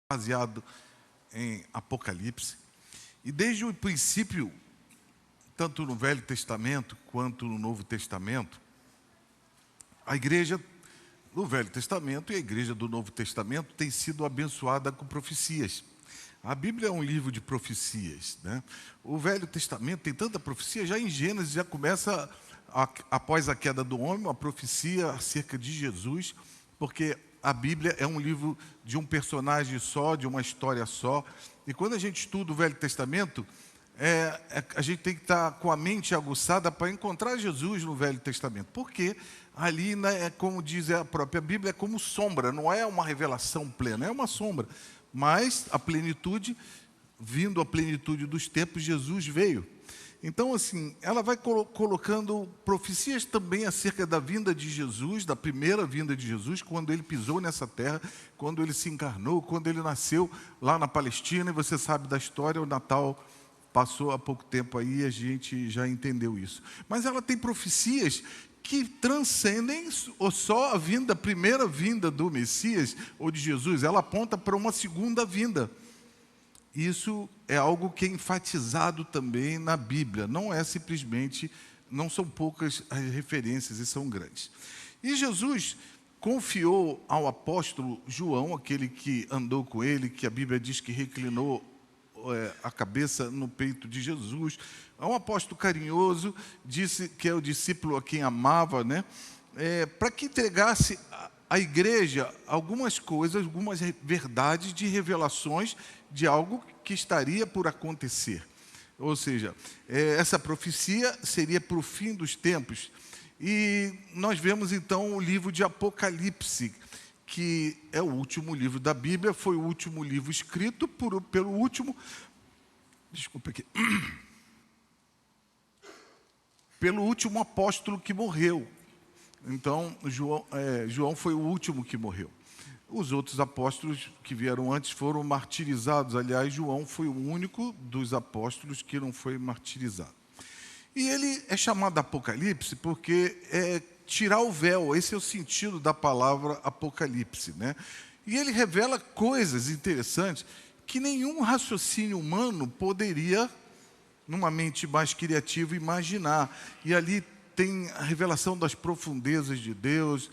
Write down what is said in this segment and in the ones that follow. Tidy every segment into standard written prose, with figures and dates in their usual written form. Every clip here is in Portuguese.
baseado em Apocalipse. E desde o princípio, tanto no Velho Testamento quanto no Novo Testamento, a igreja do Velho Testamento e a igreja do Novo Testamento tem sido abençoada com profecias. A Bíblia é um livro de profecias, né? O Velho Testamento tem tanta profecia, já em Gênesis já começa, após a queda do homem, uma profecia acerca de Jesus, porque a Bíblia é um livro de um personagem só, de uma história só. E quando a gente estuda o Velho Testamento, a gente tem que estar com a mente aguçada para encontrar Jesus no Velho Testamento. Porque ali, né, como diz a própria Bíblia, é como sombra, não é uma revelação plena, é uma sombra. Mas a plenitude, vindo a plenitude dos tempos, Jesus veio. Então, assim, ela vai colocando profecias também acerca da vinda de Jesus, da primeira vinda de Jesus, quando ele pisou nessa terra, quando ele se encarnou, quando ele nasceu lá na Palestina. E você sabe da história, o Natal passou há pouco tempo aí e a gente já entendeu isso. Mas ela tem profecias que transcendem só a primeira vinda do Messias ou de Jesus. Ela aponta para uma segunda vinda. Isso é algo que é enfatizado também na Bíblia. Não é simplesmente, não são poucas as referências e são grandes. E Jesus confiou ao apóstolo João, aquele que andou com ele, que a Bíblia diz que reclinou a cabeça no peito de Jesus. É um apóstolo carinhoso, disse que é o discípulo a quem amava, né? Para que entregasse à igreja algumas coisas, algumas verdades de revelações de algo que estaria por acontecer. Ou seja, essa profecia seria para o fim dos tempos. E nós vemos então o livro de Apocalipse, que é o último livro da Bíblia, foi o último livro escrito pelo último, desculpa aqui, pelo último apóstolo que morreu. Então, João foi o último que morreu. Os outros apóstolos que vieram antes foram martirizados. Aliás, João foi o único dos apóstolos que não foi martirizado. E ele é chamado Apocalipse porque é tirar o véu. Esse é o sentido da palavra Apocalipse, né? E ele revela coisas interessantes que nenhum raciocínio humano poderia, numa mente mais criativa, imaginar. E ali tem a revelação das profundezas de Deus,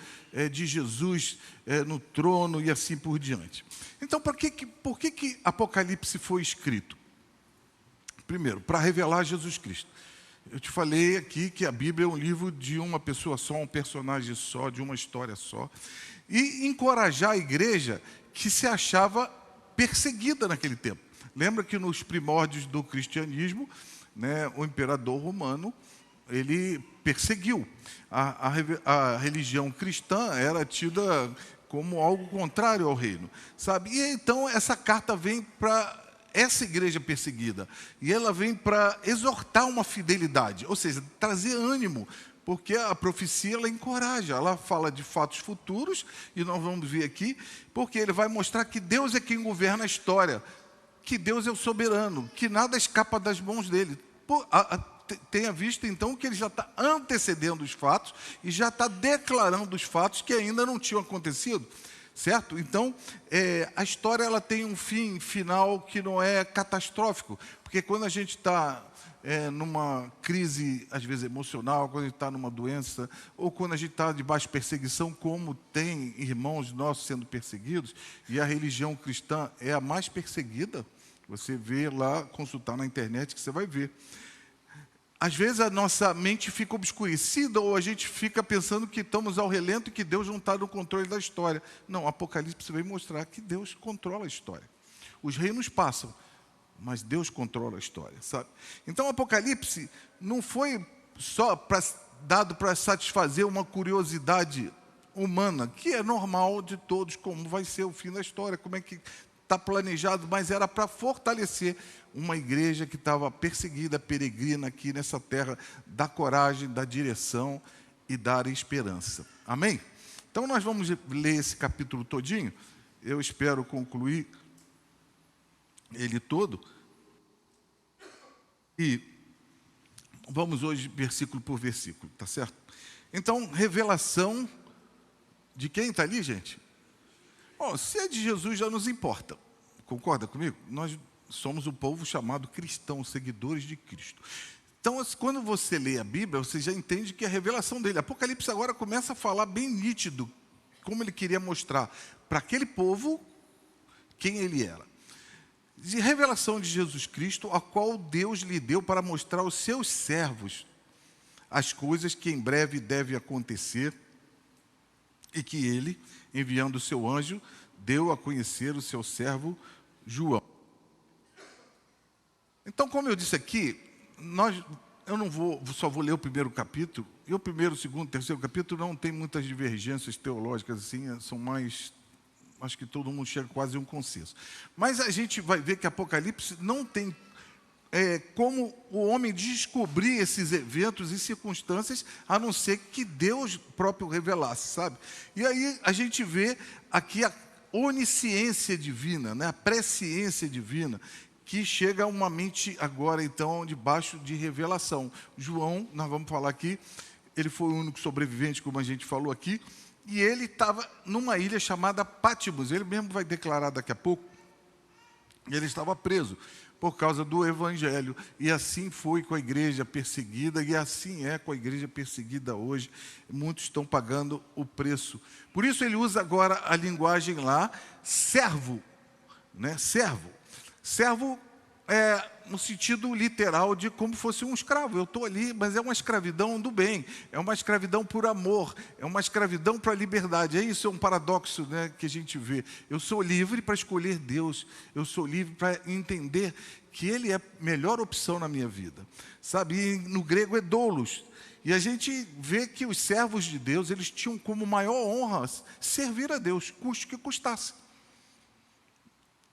de Jesus no trono e assim por diante. Então, por que Apocalipse foi escrito? Primeiro, para revelar Jesus Cristo. Eu te falei aqui que a Bíblia é um livro de uma pessoa só, um personagem só, de uma história só. E encorajar a igreja que se achava perseguida naquele tempo. Lembra que nos primórdios do cristianismo, né, o imperador romano, ele perseguiu. A religião cristã era tida como algo contrário ao reino, sabe? E então essa carta vem para essa igreja perseguida, e ela vem para exortar uma fidelidade, ou seja, trazer ânimo, porque a profecia ela encoraja, ela fala de fatos futuros, e nós vamos ver aqui, porque ele vai mostrar que Deus é quem governa a história, que Deus é o soberano, que nada escapa das mãos dele. Tenha visto então que ele já está antecedendo os fatos e já está declarando os fatos que ainda não tinham acontecido, certo? Então, a história ela tem um fim final que não é catastrófico, porque quando a gente está numa crise, às vezes emocional, quando a gente está numa doença, ou quando a gente está debaixo de perseguição, como tem irmãos nossos sendo perseguidos, e a religião cristã é a mais perseguida, você vê lá, consultar na internet que você vai ver. Às vezes a nossa mente fica obscurecida ou a gente fica pensando que estamos ao relento e que Deus não está no controle da história. Não, Apocalipse vai mostrar que Deus controla a história. Os reinos passam, mas Deus controla a história, sabe? Então Apocalipse não foi só dado para satisfazer uma curiosidade humana, que é normal de todos, como vai ser o fim da história, como é que está planejado, mas era para fortalecer uma igreja que estava perseguida, peregrina aqui nessa terra, dar coragem, dar direção e dar esperança. Amém? Então nós vamos ler esse capítulo todinho. Eu espero concluir ele todo. E vamos hoje versículo por versículo, tá certo? Então, revelação de quem está ali, gente? Bom, se é de Jesus já nos importa. Concorda comigo? Nós somos o povo chamado cristão, seguidores de Cristo. Então, quando você lê a Bíblia, você já entende que é a revelação dele. Apocalipse agora começa a falar bem nítido, como ele queria mostrar para aquele povo quem ele era. De revelação de Jesus Cristo, a qual Deus lhe deu para mostrar aos seus servos as coisas que em breve devem acontecer e que ele, enviando o seu anjo, deu a conhecer o seu servo João. Então, como eu disse aqui, eu não só vou ler o primeiro capítulo, e o primeiro, segundo, terceiro capítulo não tem muitas divergências teológicas, assim, são mais, acho que todo mundo chega quase a um consenso. Mas a gente vai ver que Apocalipse não tem como o homem descobrir esses eventos e circunstâncias, a não ser que Deus próprio revelasse, sabe? E aí a gente vê aqui a onisciência divina, né? A presciência divina, que chega a uma mente agora, então, debaixo de revelação. João, nós vamos falar aqui, ele foi o único sobrevivente, como a gente falou aqui, e ele estava numa ilha chamada Patmos, ele mesmo vai declarar daqui a pouco, ele estava preso por causa do Evangelho, e assim foi com a igreja perseguida, e assim é com a igreja perseguida hoje, muitos estão pagando o preço. Por isso ele usa agora a linguagem lá, servo, né? Servo é no sentido literal de como fosse um escravo. Eu estou ali, mas é uma escravidão do bem, é uma escravidão por amor, é uma escravidão para a liberdade. É isso, é um paradoxo, né, que a gente vê. Eu sou livre para escolher Deus, eu sou livre para entender que Ele é a melhor opção na minha vida. Sabe, e no grego é doulos. E a gente vê que os servos de Deus, eles tinham como maior honra servir a Deus, custe o que custasse.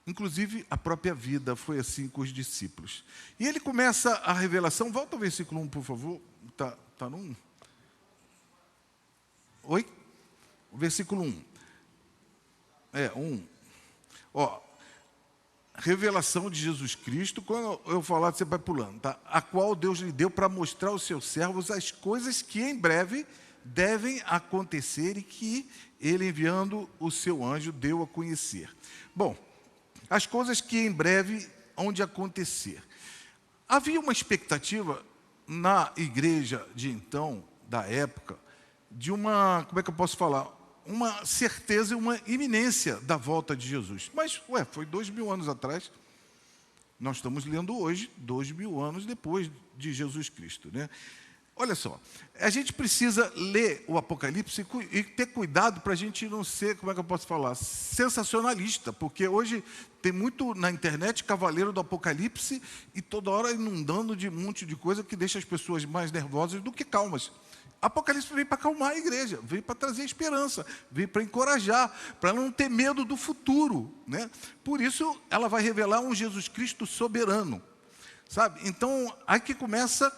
Inclusive, a própria vida foi assim com os discípulos. E ele começa a revelação, volta ao versículo 1, por favor. Está no 1. Oi? O versículo 1. 1. Ó, revelação de Jesus Cristo, quando eu falar, você vai pulando, tá? A qual Deus lhe deu para mostrar aos seus servos as coisas que em breve devem acontecer e que ele, enviando o seu anjo, deu a conhecer. Bom, as coisas que em breve hão de acontecer. Havia uma expectativa na igreja de então, da época, de uma, como é que eu posso falar? Uma certeza e uma iminência da volta de Jesus. Mas, foi 2000 anos atrás. Nós estamos lendo hoje, 2000 anos depois de Jesus Cristo, né? Olha só, a gente precisa ler o Apocalipse e ter cuidado para a gente não ser, como é que eu posso falar, sensacionalista, porque hoje tem muito na internet cavaleiro do Apocalipse e toda hora inundando de um monte de coisa que deixa as pessoas mais nervosas do que calmas. Apocalipse veio para acalmar a igreja, veio para trazer esperança, veio para encorajar, para não ter medo do futuro, né? Por isso ela vai revelar um Jesus Cristo soberano, sabe? Então, aqui começa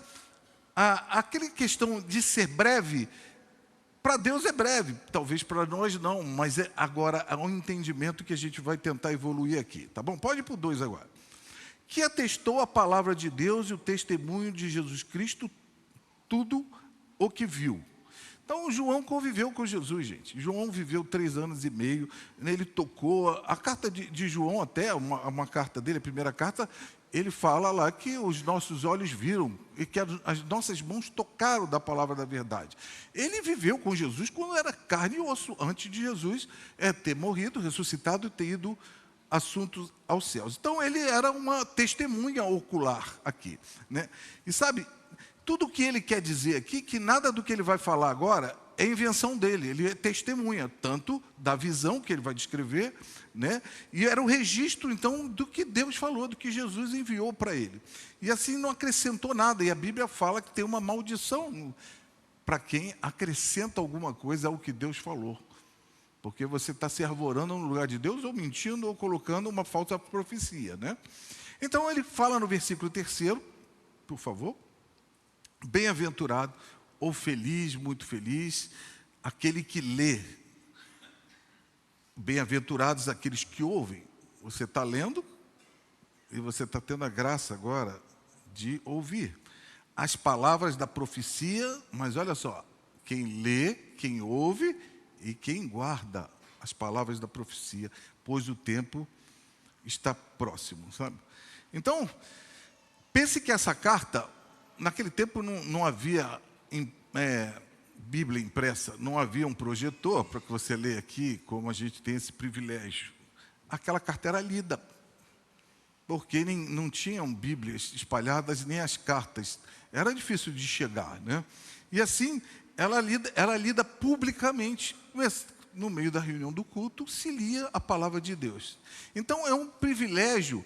aquela questão de ser breve. Para Deus é breve, talvez para nós não, mas agora há um entendimento que a gente vai tentar evoluir aqui, tá bom? Pode ir para o 2 agora. Que atestou a palavra de Deus e o testemunho de Jesus Cristo, tudo o que viu. Então, João conviveu com Jesus, gente. João viveu 3 anos e meio, ele tocou, a carta de João até, uma carta dele, a primeira carta, ele fala lá que os nossos olhos viram e que as nossas mãos tocaram da palavra da verdade. Ele viveu com Jesus quando era carne e osso, antes de Jesus ter morrido, ressuscitado e ter ido assuntos aos céus. Então, ele era uma testemunha ocular aqui, né? E sabe, tudo o que ele quer dizer aqui, que nada do que ele vai falar agora é invenção dele, ele é testemunha, tanto da visão que ele vai descrever, né? E era o registro, então, do que Deus falou, do que Jesus enviou para ele. E assim não acrescentou nada, e a Bíblia fala que tem uma maldição para quem acrescenta alguma coisa ao que Deus falou. Porque você está se arvorando no lugar de Deus, ou mentindo, ou colocando uma falsa profecia, né? Então ele fala no versículo 3, por favor. Bem-aventurado, ou feliz, muito feliz, aquele que lê. Bem-aventurados aqueles que ouvem. Você está lendo e você está tendo a graça agora de ouvir as palavras da profecia, mas olha só, quem lê, quem ouve e quem guarda as palavras da profecia, pois o tempo está próximo, sabe? Então, pense que essa carta, naquele tempo não havia Bíblia impressa, não havia um projetor para que você leia aqui, como a gente tem esse privilégio. Aquela carta era lida, porque não tinham Bíblias espalhadas, nem as cartas. Era difícil de chegar, né? E assim, era lida publicamente. No meio da reunião do culto, se lia a palavra de Deus. Então, é um privilégio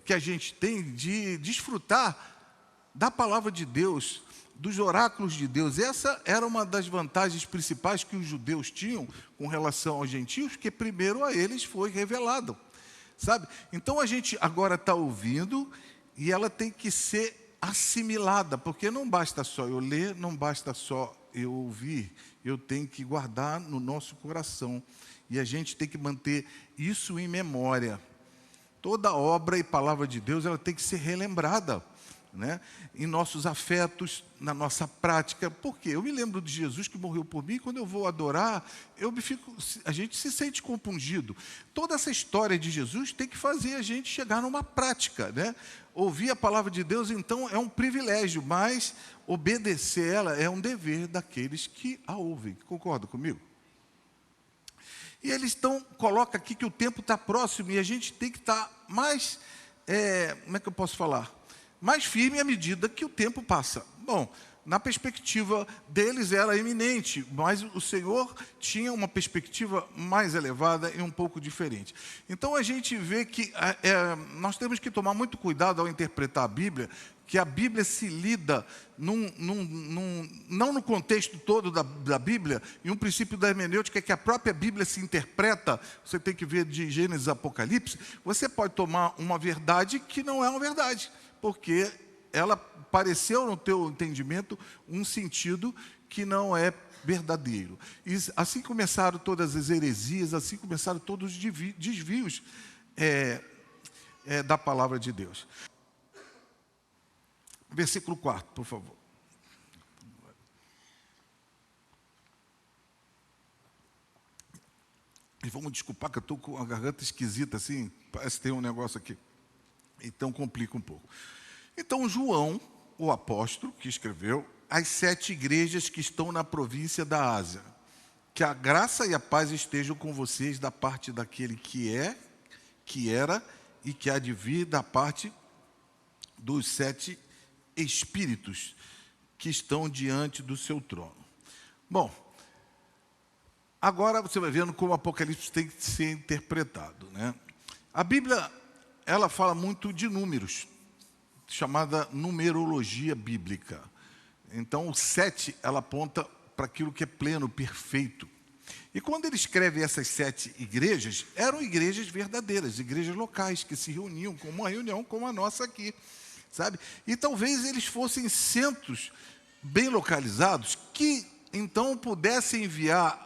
que a gente tem de desfrutar da palavra de Deus, dos oráculos de Deus. Essa era uma das vantagens principais que os judeus tinham com relação aos gentios, que primeiro a eles foi revelado, sabe? Então, a gente agora está ouvindo e ela tem que ser assimilada, porque não basta só eu ler, não basta só eu ouvir, eu tenho que guardar no nosso coração. E a gente tem que manter isso em memória. Toda obra e palavra de Deus, ela tem que ser relembrada, né? Em nossos afetos, na nossa prática. Por quê? Eu me lembro de Jesus que morreu por mim, quando eu vou adorar, a gente se sente compungido. Toda essa história de Jesus tem que fazer a gente chegar numa prática, né? Ouvir a palavra de Deus, então, é um privilégio, mas obedecer ela é um dever daqueles que a ouvem. Concorda comigo? E eles colocam aqui que o tempo está próximo e a gente tem que estar mais, como é que eu posso falar? Mais firme à medida que o tempo passa. Bom, na perspectiva deles era iminente, mas o Senhor tinha uma perspectiva mais elevada e um pouco diferente. Então a gente vê que nós temos que tomar muito cuidado ao interpretar a Bíblia, que a Bíblia se lida não no contexto todo da Bíblia, e um princípio da hermenêutica é que a própria Bíblia se interpreta. Você tem que ver de Gênesis a Apocalipse. Você pode tomar uma verdade que não é uma verdade, porque ela pareceu no teu entendimento um sentido que não é verdadeiro. E assim começaram todas as heresias, assim começaram todos os desvios da palavra de Deus. Versículo 4, por favor. E vamos desculpar que eu estou com a garganta esquisita assim, parece que tem um negócio aqui. Então complica um pouco. Então João, o apóstolo, que escreveu as 7 igrejas que estão na província da Ásia. Que a graça e a paz estejam com vocês da parte daquele que é, que era e que há de vir, da parte dos 7 espíritos que estão diante do seu trono. Bom, agora você vai vendo como o Apocalipse tem que ser interpretado, né? A Bíblia, ela fala muito de números, chamada numerologia bíblica. Então, o 7, ela aponta para aquilo que é pleno, perfeito. E quando ele escreve essas 7 igrejas, eram igrejas verdadeiras, igrejas locais, que se reuniam com uma reunião como a nossa aqui, sabe? E talvez eles fossem centros bem localizados, que então pudessem enviar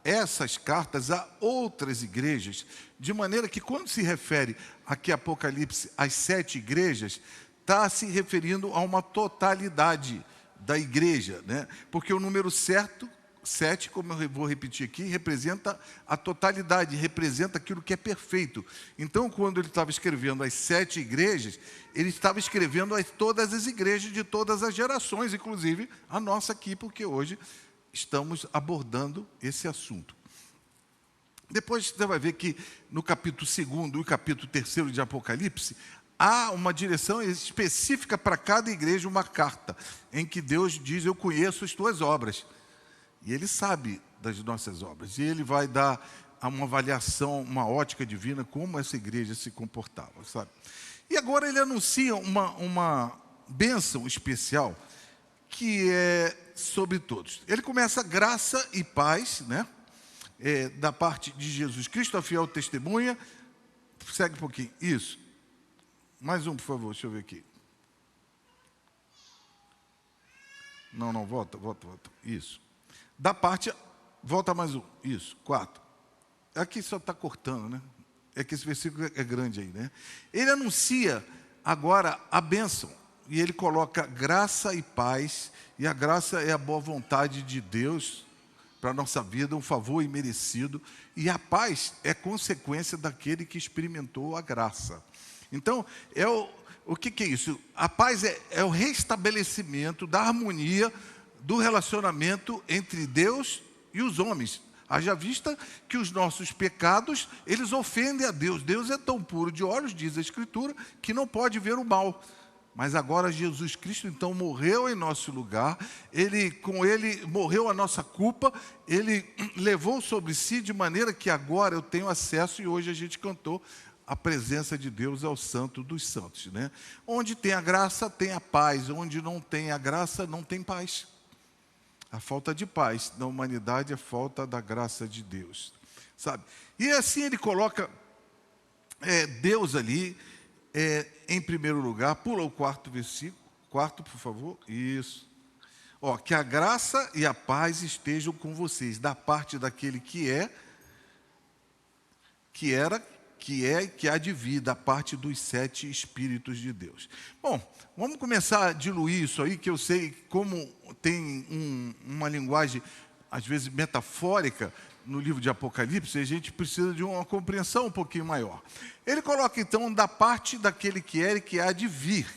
essas cartas a outras igrejas, de maneira que quando se refere aqui Apocalipse às 7 igrejas, está se referindo a uma totalidade da igreja, né? Porque o número certo, 7, como eu vou repetir aqui, representa a totalidade, representa aquilo que é perfeito. Então, quando ele estava escrevendo as 7 igrejas, ele estava escrevendo a todas as igrejas de todas as gerações, inclusive a nossa aqui, porque hoje estamos abordando esse assunto. Depois você vai ver que no capítulo 2º e capítulo 3º de Apocalipse, há uma direção específica para cada igreja, uma carta, em que Deus diz: eu conheço as tuas obras. E Ele sabe das nossas obras. E Ele vai dar uma avaliação, uma ótica divina, como essa igreja se comportava, sabe? E agora Ele anuncia uma bênção especial, que é sobre todos. Ele começa graça e paz, né? Da parte de Jesus Cristo, a fiel testemunha. Segue um pouquinho. Isso. Mais um, por favor, deixa eu ver aqui. Não, volta. Isso. Da parte, volta mais um. Isso, 4. Aqui só está cortando, né? É que esse versículo é grande aí, né? Ele anuncia agora a bênção. E ele coloca graça e paz. E a graça é a boa vontade de Deus, para a nossa vida, um favor imerecido, e a paz é consequência daquele que experimentou a graça. Então, o que é isso? A paz é o restabelecimento da harmonia do relacionamento entre Deus e os homens. Haja vista que os nossos pecados, eles ofendem a Deus. Deus é tão puro de olhos, diz a Escritura, que não pode ver o mal. Mas agora Jesus Cristo, então, morreu em nosso lugar. Com Ele morreu a nossa culpa. Ele levou sobre si de maneira que agora eu tenho acesso, e hoje a gente cantou, a presença de Deus é o santo dos santos, né? Onde tem a graça, tem a paz. Onde não tem a graça, não tem paz. A falta de paz na humanidade é falta da graça de Deus, sabe? E assim ele coloca Deus ali em primeiro lugar. Pula o quarto versículo. Quarto, por favor. Isso. Que a graça e a paz estejam com vocês, da parte daquele que era, que é e que há de vir, da parte dos 7 Espíritos de Deus. Bom, vamos começar a diluir isso aí, que eu sei como tem uma linguagem, às vezes, metafórica no livro de Apocalipse, a gente precisa de uma compreensão um pouquinho maior. Ele coloca, então, da parte daquele que era e que há de vir.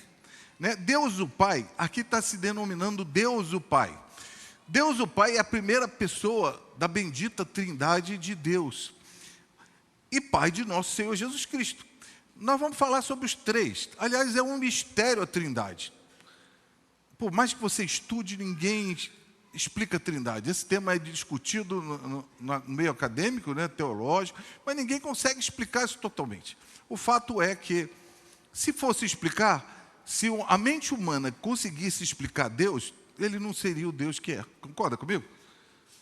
Né? Deus o Pai, aqui está se denominando Deus o Pai. Deus o Pai é a primeira pessoa da bendita trindade de Deus. E Pai de nosso Senhor Jesus Cristo. Nós vamos falar sobre os 3. Aliás, é um mistério a trindade. Por mais que você estude, ninguém explica a trindade. Esse tema é discutido no meio acadêmico, né, teológico, mas ninguém consegue explicar isso totalmente. O fato é que, se fosse explicar, se a mente humana conseguisse explicar Deus, ele não seria o Deus que é. Concorda comigo?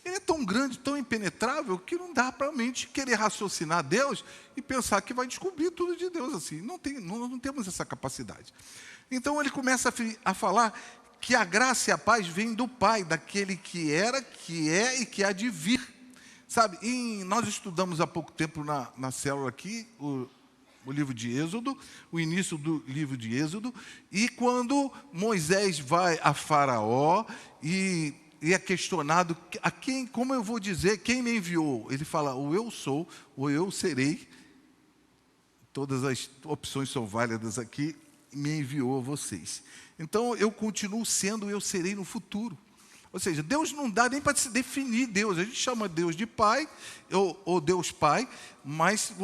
Ele é tão grande, tão impenetrável, que não dá para a mente querer raciocinar Deus e pensar que vai descobrir tudo de Deus assim. Não temos essa capacidade. Então ele começa a falar que a graça e a paz vêm do Pai, daquele que era, que é e que há de vir. Sabe, nós estudamos há pouco tempo na célula aqui, o livro de Êxodo, o início do livro de Êxodo, e quando Moisés vai a Faraó e é questionado, como eu vou dizer, quem me enviou? Ele fala, ou eu sou, ou eu serei. Todas as opções são válidas aqui, me enviou a vocês. Então, eu continuo sendo, eu serei no futuro. Ou seja, Deus não dá nem para se definir Deus. A gente chama Deus de Pai, ou Deus Pai, mas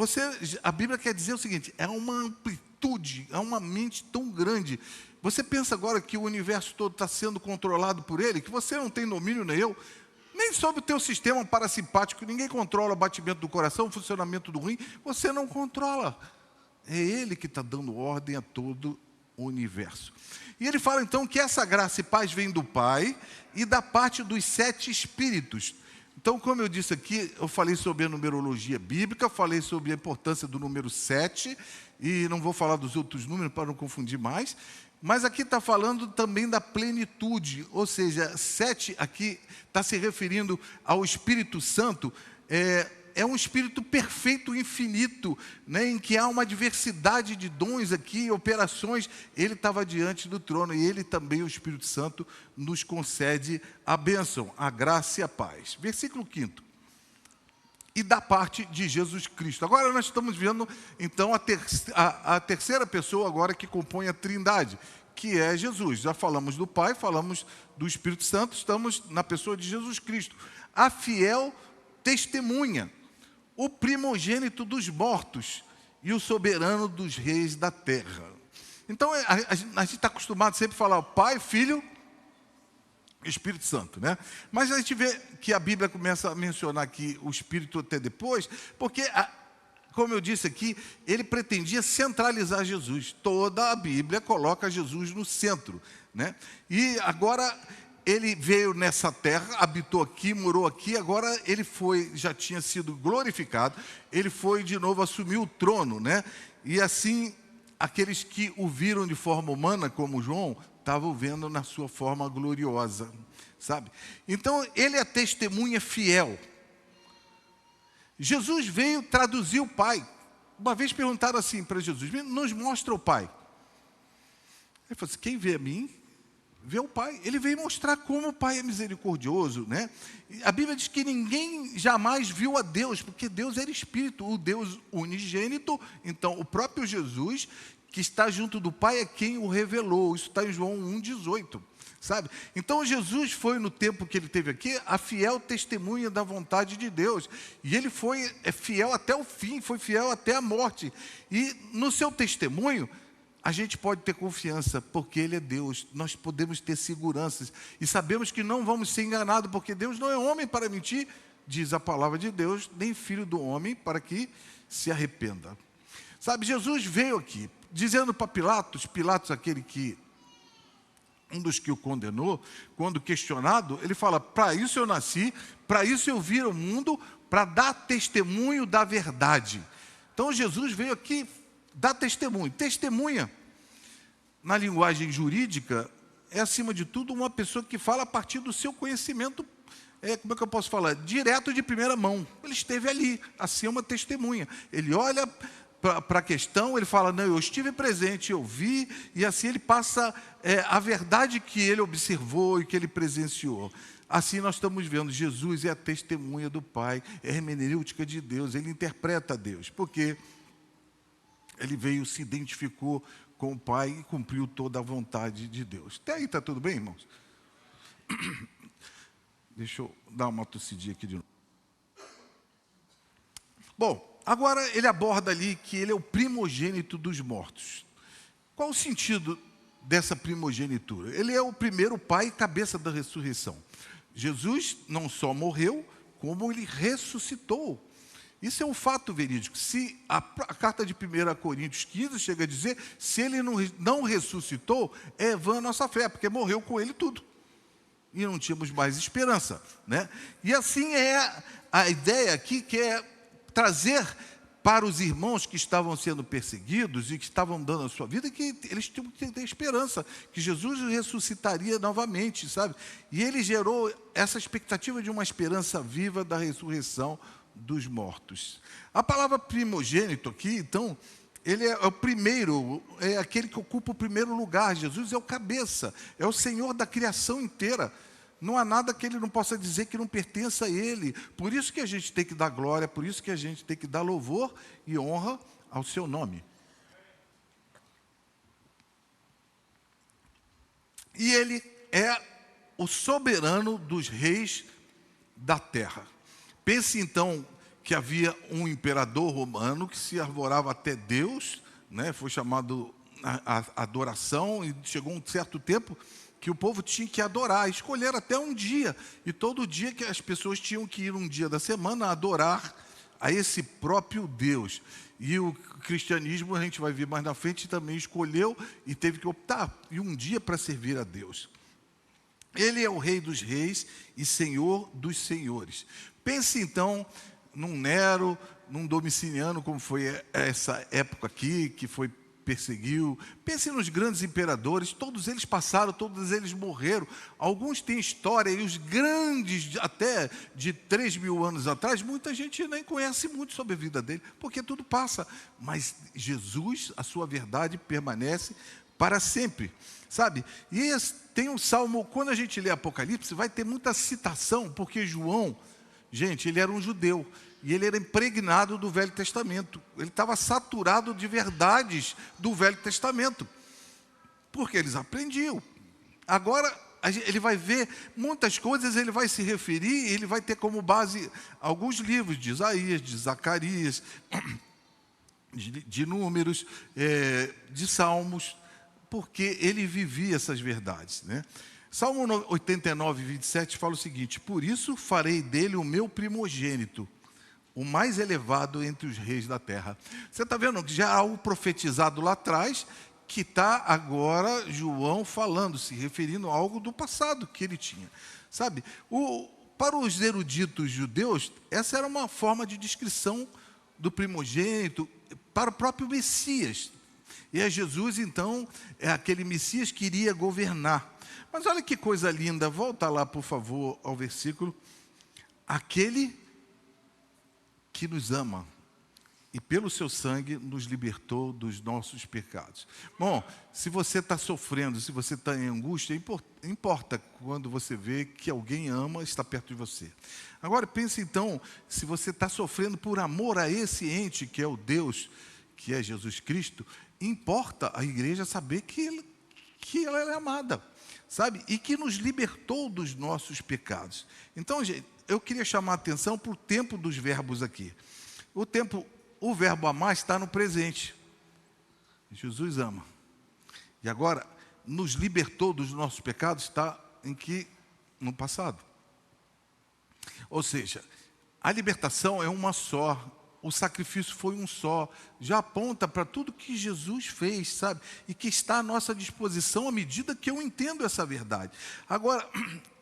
a Bíblia quer dizer o seguinte, é uma amplitude, é uma mente tão grande. Você pensa agora que o universo todo está sendo controlado por Ele, que você não tem domínio, nem eu, nem sobre o teu sistema parasimpático, ninguém controla o batimento do coração, o funcionamento do rim, você não controla. É Ele que está dando ordem a todo o universo. E ele fala então que essa graça e paz vem do Pai e da parte dos 7 Espíritos. Então, como eu disse aqui, eu falei sobre a numerologia bíblica, falei sobre a importância do número 7, e não vou falar dos outros números para não confundir mais, mas aqui está falando também da plenitude, ou seja, 7 aqui está se referindo ao Espírito Santo, é um Espírito perfeito, infinito, né, em que há uma diversidade de dons aqui, operações. Ele estava diante do trono e ele também, o Espírito Santo, nos concede a bênção, a graça e a paz. Versículo 5. E da parte de Jesus Cristo. Agora nós estamos vendo, então, a terceira pessoa agora que compõe a trindade, que é Jesus. Já falamos do Pai, falamos do Espírito Santo, estamos na pessoa de Jesus Cristo. A fiel testemunha, o primogênito dos mortos e o soberano dos reis da terra. Então, a gente está acostumado sempre a falar Pai, Filho, Espírito Santo, né? Mas a gente vê que a Bíblia começa a mencionar aqui o Espírito até depois, porque, como eu disse aqui, ele pretendia centralizar Jesus. Toda a Bíblia coloca Jesus no centro, né? E agora ele veio nessa terra, habitou aqui, morou aqui, agora ele já tinha sido glorificado, ele foi de novo assumir o trono, né? E assim, aqueles que o viram de forma humana, como João, estavam vendo na sua forma gloriosa, sabe? Então, ele é testemunha fiel. Jesus veio traduzir o Pai. Uma vez perguntaram assim para Jesus, nos mostra o Pai. Ele falou assim, quem vê a mim, ver o Pai. Ele veio mostrar como o Pai é misericordioso, né? E a Bíblia diz que ninguém jamais viu a Deus, porque Deus era Espírito, o Deus unigênito. Então, o próprio Jesus, que está junto do Pai, é quem o revelou. Isso está em João 1,18, sabe? Então, Jesus foi, no tempo que ele teve aqui, a fiel testemunha da vontade de Deus. E ele foi fiel até o fim, foi fiel até a morte. E no seu testemunho, a gente pode ter confiança, porque Ele é Deus. Nós podemos ter seguranças. E sabemos que não vamos ser enganados, porque Deus não é homem para mentir, diz a palavra de Deus, nem filho do homem para que se arrependa. Sabe, Jesus veio aqui, dizendo para Pilatos, aquele que, um dos que o condenou, quando questionado, ele fala, para isso eu nasci, para isso eu vim ao mundo, para dar testemunho da verdade. Então Jesus veio aqui dar testemunho. Testemunha, na linguagem jurídica, é acima de tudo uma pessoa que fala a partir do seu conhecimento, como é que eu posso falar? Direto de primeira mão. Ele esteve ali, assim é uma testemunha. Ele olha para a questão, ele fala, não, eu estive presente, eu vi, e assim ele passa a verdade que ele observou e que ele presenciou. Assim nós estamos vendo, Jesus é a testemunha do Pai, é a hermenêutica de Deus, ele interpreta a Deus, porque ele veio, se identificou com o Pai e cumpriu toda a vontade de Deus. Até aí está tudo bem, irmãos? Deixa eu dar uma tossidinha aqui de novo. Bom, agora ele aborda ali que ele é o primogênito dos mortos. Qual o sentido dessa primogenitura? Ele é o primeiro pai e cabeça da ressurreição. Jesus não só morreu, como ele ressuscitou. Isso é um fato verídico. Se a carta de 1 Coríntios 15 chega a dizer, se ele não ressuscitou, é vã a nossa fé, porque morreu com ele tudo. E não tínhamos mais esperança, né? E assim é a ideia aqui, que é trazer para os irmãos que estavam sendo perseguidos e que estavam dando a sua vida, que eles tinham que ter esperança, que Jesus ressuscitaria novamente, sabe? E ele gerou essa expectativa de uma esperança viva da ressurreição dos mortos. A palavra primogênito aqui, então, ele é o primeiro, é aquele que ocupa o primeiro lugar. Jesus é o cabeça, é o Senhor da criação inteira. Não há nada que ele não possa dizer que não pertença a ele. Por isso que a gente tem que dar glória, por isso que a gente tem que dar louvor e honra ao seu nome. E ele é o soberano dos reis da terra. Pense então que havia um imperador romano que se arvorava até Deus, né? Foi chamado a adoração, e chegou um certo tempo que o povo tinha que adorar, escolher até um dia, e todo dia que as pessoas tinham que ir um dia da semana adorar a esse próprio Deus. E o cristianismo, a gente vai ver mais na frente, também escolheu e teve que optar, e um dia para servir a Deus. Ele é o Rei dos Reis e Senhor dos Senhores. Pense então num Nero, num Domiciano, como foi essa época aqui, que perseguiu. Pense nos grandes imperadores, todos eles passaram, todos eles morreram. Alguns têm história, e os grandes, até de 3.000 anos atrás, muita gente nem conhece muito sobre a vida dele, porque tudo passa. Mas Jesus, a sua verdade permanece para sempre, sabe? E tem um salmo, quando a gente lê Apocalipse, vai ter muita citação, porque João, gente, ele era um judeu, e ele era impregnado do Velho Testamento. Ele estava saturado de verdades do Velho Testamento, porque eles aprendiam. Agora, ele vai ver muitas coisas, ele vai se referir, ele vai ter como base alguns livros de Isaías, de Zacarias, de Números, de Salmos, porque ele vivia essas verdades, né? Salmo 89, 27 fala o seguinte: por isso farei dele o meu primogênito, o mais elevado entre os reis da terra. Você está vendo que já há o profetizado lá atrás, que está agora João falando, se referindo a algo do passado que ele tinha. Sabe, para os eruditos judeus, essa era uma forma de descrição do primogênito para o próprio Messias. E é Jesus, então, é aquele Messias que iria governar. Mas olha que coisa linda, volta lá, por favor, ao versículo. Aquele que nos ama e pelo seu sangue nos libertou dos nossos pecados. Bom, se você está sofrendo, se você está em angústia, importa quando você vê que alguém ama, está perto de você. Agora pense então, se você está sofrendo por amor a esse ente que é o Deus, que é Jesus Cristo, importa a igreja saber que ela é amada, sabe? E que nos libertou dos nossos pecados. Então, gente, eu queria chamar a atenção para o tempo dos verbos aqui. O verbo amar está no presente. Jesus ama. E agora, nos libertou dos nossos pecados, está no passado. Ou seja, a libertação é uma só. O sacrifício foi um só. Já aponta para tudo que Jesus fez, sabe? E que está à nossa disposição à medida que eu entendo essa verdade. Agora,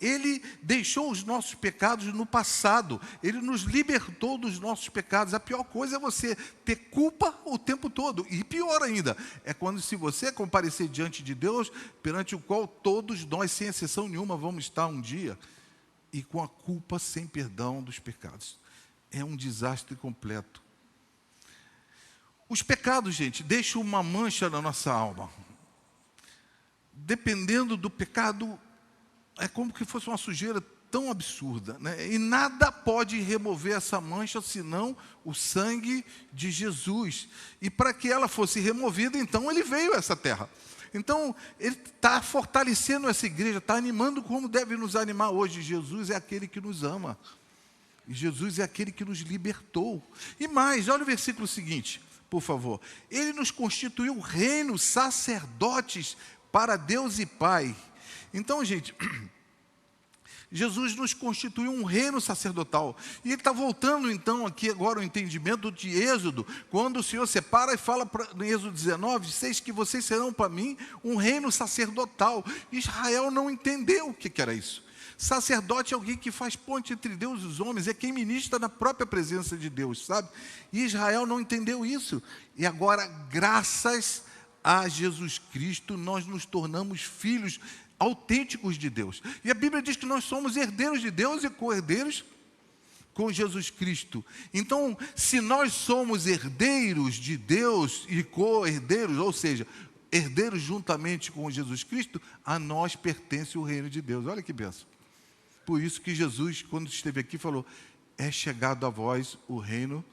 Ele deixou os nossos pecados no passado. Ele nos libertou dos nossos pecados. A pior coisa é você ter culpa o tempo todo. E pior ainda, é quando se você comparecer diante de Deus, perante o qual todos nós, sem exceção nenhuma, vamos estar um dia, e com a culpa sem perdão dos pecados. É um desastre completo. Os pecados, gente, deixam uma mancha na nossa alma. Dependendo do pecado, é como que fosse uma sujeira tão absurda, né? E nada pode remover essa mancha, senão o sangue de Jesus. E para que ela fosse removida, então, Ele veio a essa terra. Então, Ele está fortalecendo essa igreja, está animando como deve nos animar hoje. Jesus é aquele que nos ama. E Jesus é aquele que nos libertou. E mais, olha o versículo seguinte, por favor. Ele nos constituiu reino, sacerdotes para Deus e Pai. Então, gente, Jesus nos constituiu um reino sacerdotal. E ele está voltando então aqui agora o entendimento de Êxodo, quando o Senhor separa e fala no Êxodo 19, 6, que vocês serão para mim um reino sacerdotal. Israel não entendeu o que era isso. Sacerdote é alguém que faz ponte entre Deus e os homens, é quem ministra na própria presença de Deus, sabe? E Israel não entendeu isso. E agora, graças a Jesus Cristo, nós nos tornamos filhos autênticos de Deus. E a Bíblia diz que nós somos herdeiros de Deus e co-herdeiros com Jesus Cristo. Então, se nós somos herdeiros de Deus e co-herdeiros, ou seja, herdeiros juntamente com Jesus Cristo, a nós pertence o reino de Deus. Olha que bênção. Por isso que Jesus, quando esteve aqui, falou: é chegado a vós o reino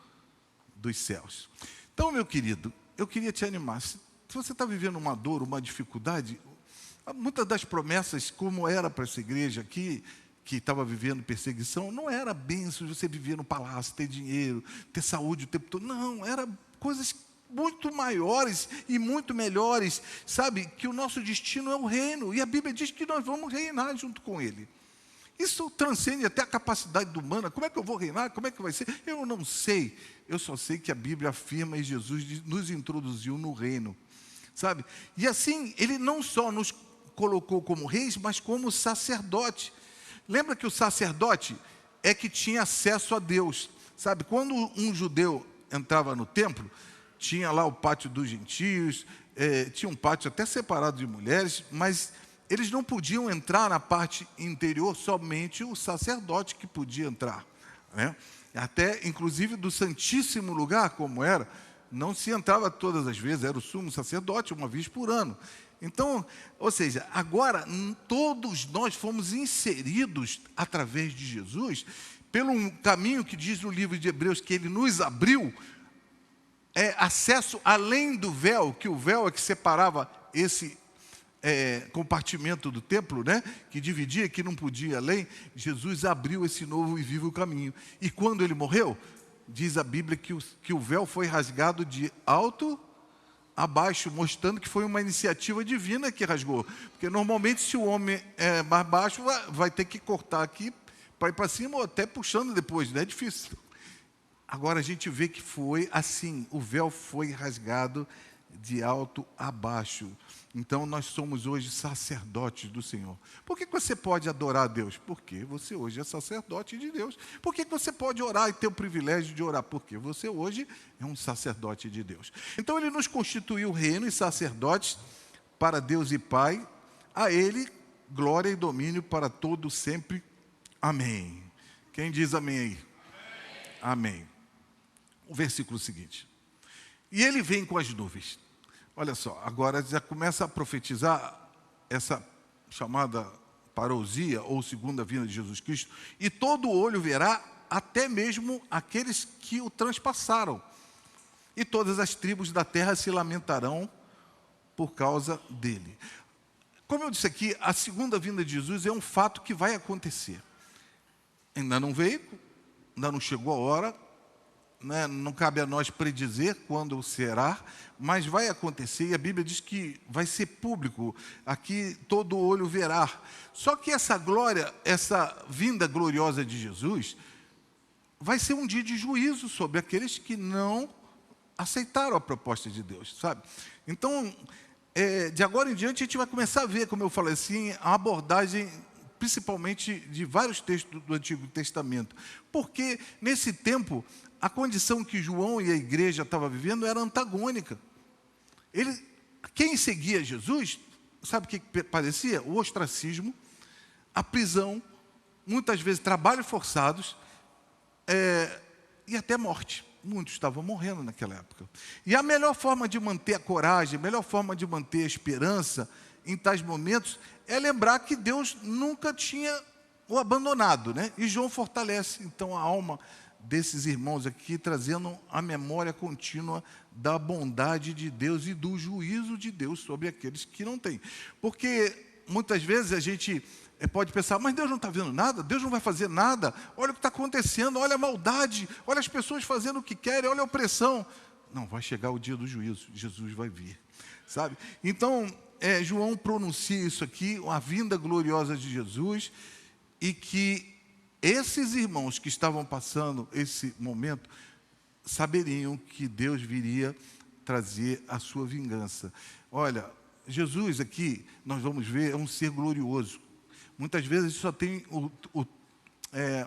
dos céus. Então, meu querido, eu queria te animar. Se você está vivendo uma dor, uma dificuldade, muitas das promessas, como era para essa igreja aqui, que estava vivendo perseguição, não era bênção de você viver no palácio, ter dinheiro, ter saúde o tempo todo. Não, era coisas muito maiores e muito melhores, sabe? Que o nosso destino é o reino. E a Bíblia diz que nós vamos reinar junto com Ele. Isso transcende até a capacidade humana. Como é que eu vou reinar? Como é que vai ser? Eu não sei. Eu só sei que a Bíblia afirma e Jesus nos introduziu no reino, sabe? E assim, Ele não só nos colocou como reis, mas como sacerdote. Lembra que o sacerdote é que tinha acesso a Deus, sabe? Quando um judeu entrava no templo, tinha lá o pátio dos gentios, tinha um pátio até separado de mulheres, mas eles não podiam entrar na parte interior, somente o sacerdote que podia entrar, né? Até, inclusive, do Santíssimo Lugar, como era, não se entrava todas as vezes, era o sumo sacerdote, uma vez por ano. Então, ou seja, agora todos nós fomos inseridos através de Jesus, pelo um caminho que diz no livro de Hebreus que Ele nos abriu, acesso além do véu, que o véu é que separava esse compartimento do templo, né, que dividia, que não podia ir além. Jesus abriu esse novo e vivo caminho. E quando Ele morreu, diz a Bíblia que o véu foi rasgado de alto a baixo, mostrando que foi uma iniciativa divina que rasgou. Porque normalmente, se o homem é mais baixo, vai ter que cortar aqui para ir para cima, ou até puxando depois, né? É difícil. Agora a gente vê que foi assim, o véu foi rasgado de alto a baixo. Então nós somos hoje sacerdotes do Senhor. Por que você pode adorar a Deus? Porque você hoje é sacerdote de Deus. Por que você pode orar e ter o privilégio de orar? Porque você hoje é um sacerdote de Deus. Então Ele nos constituiu reino e sacerdotes para Deus e Pai. A Ele glória e domínio para todo sempre. Amém. Quem diz amém aí? Amém. o versículo seguinte. E ele vem com as nuvens. Olha só, agora já começa a profetizar essa chamada parousia, ou segunda vinda de Jesus Cristo, e todo olho verá, até mesmo aqueles que o transpassaram. E todas as tribos da terra se lamentarão por causa dele. Como eu disse aqui, a segunda vinda de Jesus é um fato que vai acontecer. Ainda não veio, ainda não chegou a hora, né? Não cabe a nós predizer quando será, mas vai acontecer, e a Bíblia diz que vai ser público, aqui todo olho verá. Só que essa glória, essa vinda gloriosa de Jesus, vai ser um dia de juízo sobre aqueles que não aceitaram a proposta de Deus, sabe? Então, de agora em diante, a gente vai começar a ver, como eu falei assim, a abordagem principalmente de vários textos do Antigo Testamento. Porque, nesse tempo, a condição que João e a igreja estavam vivendo era antagônica. Quem seguia Jesus, sabe o que parecia? O ostracismo, a prisão, muitas vezes trabalhos forçados, e até morte. Muitos estavam morrendo naquela época. E a melhor forma de manter a coragem, a melhor forma de manter a esperança em tais momentos é lembrar que Deus nunca tinha o abandonado, né? E João fortalece, então, a alma desses irmãos aqui, trazendo a memória contínua da bondade de Deus e do juízo de Deus sobre aqueles que não têm. Porque muitas vezes a gente pode pensar, mas Deus não está vendo nada, Deus não vai fazer nada, olha o que está acontecendo, olha a maldade, olha as pessoas fazendo o que querem, olha a opressão. Não, vai chegar o dia do juízo, Jesus vai vir, sabe? Então, João pronuncia isso aqui, a vinda gloriosa de Jesus, e que esses irmãos que estavam passando esse momento, saberiam que Deus viria trazer a sua vingança. Olha, Jesus aqui, nós vamos ver, é um ser glorioso. Muitas vezes só tem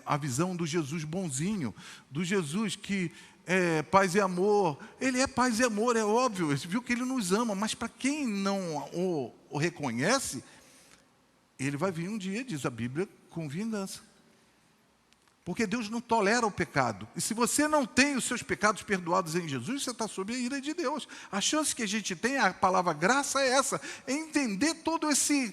a visão do Jesus bonzinho, do Jesus que é paz e amor. Ele é paz e amor, é óbvio, você viu que ele nos ama, mas para quem não o reconhece, ele vai vir um dia, diz a Bíblia, com vingança. Porque Deus não tolera o pecado. E se você não tem os seus pecados perdoados em Jesus, você está sob a ira de Deus. A chance que a gente tem, a palavra graça é essa, é entender todo esse,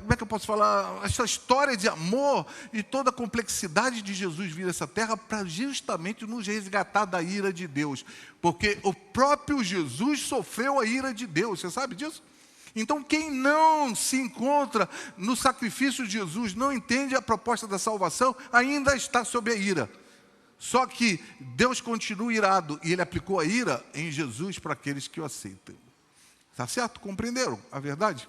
como é que eu posso falar, essa história de amor e toda a complexidade de Jesus vir a essa terra para justamente nos resgatar da ira de Deus. Porque o próprio Jesus sofreu a ira de Deus, você sabe disso? Então, quem não se encontra no sacrifício de Jesus, não entende a proposta da salvação, ainda está sob a ira. Só que Deus continua irado, e Ele aplicou a ira em Jesus para aqueles que o aceitam. Está certo? Compreenderam a verdade?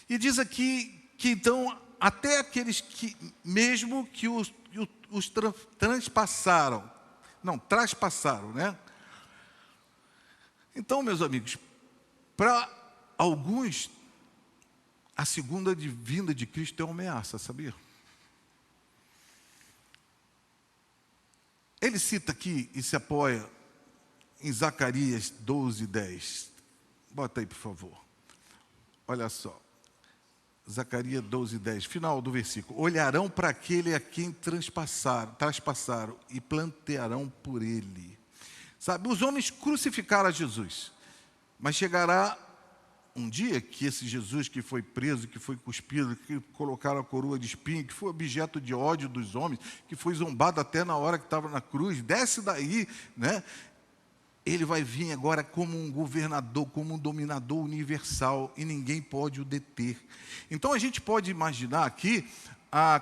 E diz aqui que então, até aqueles que, mesmo que os transpassaram, né? Então, meus amigos, para alguns, a segunda vinda de Cristo é uma ameaça, sabia? Ele cita aqui e se apoia em Zacarias 12:10. Bota aí, por favor. Olha só. Zacarias 12:10, final do versículo. Olharão para aquele a quem traspassaram e plantearão por ele. Sabe, os homens crucificaram a Jesus. Mas chegará um dia que esse Jesus que foi preso, que foi cuspido, que colocaram a coroa de espinho, que foi objeto de ódio dos homens, que foi zombado até na hora que estava na cruz, desce daí, né? Ele vai vir agora como um governador, como um dominador universal, e ninguém pode o deter. Então a gente pode imaginar aqui,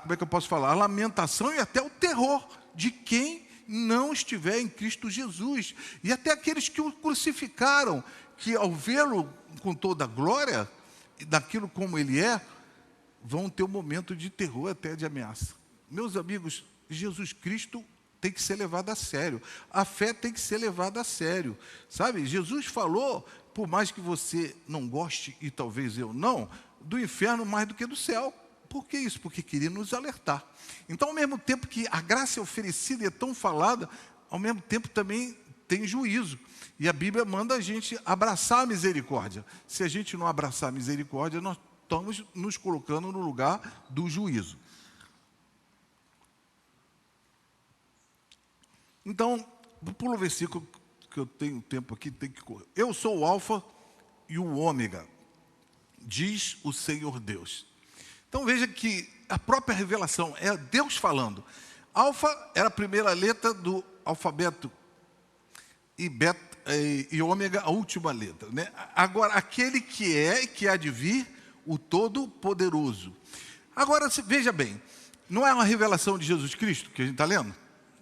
como é que eu posso falar? A lamentação e até o terror de quem não estiver em Cristo Jesus. E até aqueles que o crucificaram, que ao vê-lo com toda a glória, daquilo como ele é, vão ter um momento de terror, até de ameaça. Meus amigos, Jesus Cristo tem que ser levado a sério. A fé tem que ser levada a sério. Sabe, Jesus falou, por mais que você não goste, e talvez eu não, do inferno mais do que do céu. Por que isso? Porque queria nos alertar. Então, ao mesmo tempo que a graça é oferecida e é tão falada, ao mesmo tempo também tem juízo. E a Bíblia manda a gente abraçar a misericórdia. Se a gente não abraçar a misericórdia, nós estamos nos colocando no lugar do juízo. Então, pula o versículo, que eu tenho tempo aqui, tem que correr. Eu sou o Alfa e o Ômega, diz o Senhor Deus. Então veja que a própria revelação é Deus falando. Alfa era a primeira letra do alfabeto e Ômega a última letra, né? Agora, aquele que é e que há de vir, o Todo-Poderoso. Agora, veja bem, não é uma revelação de Jesus Cristo que a gente está lendo?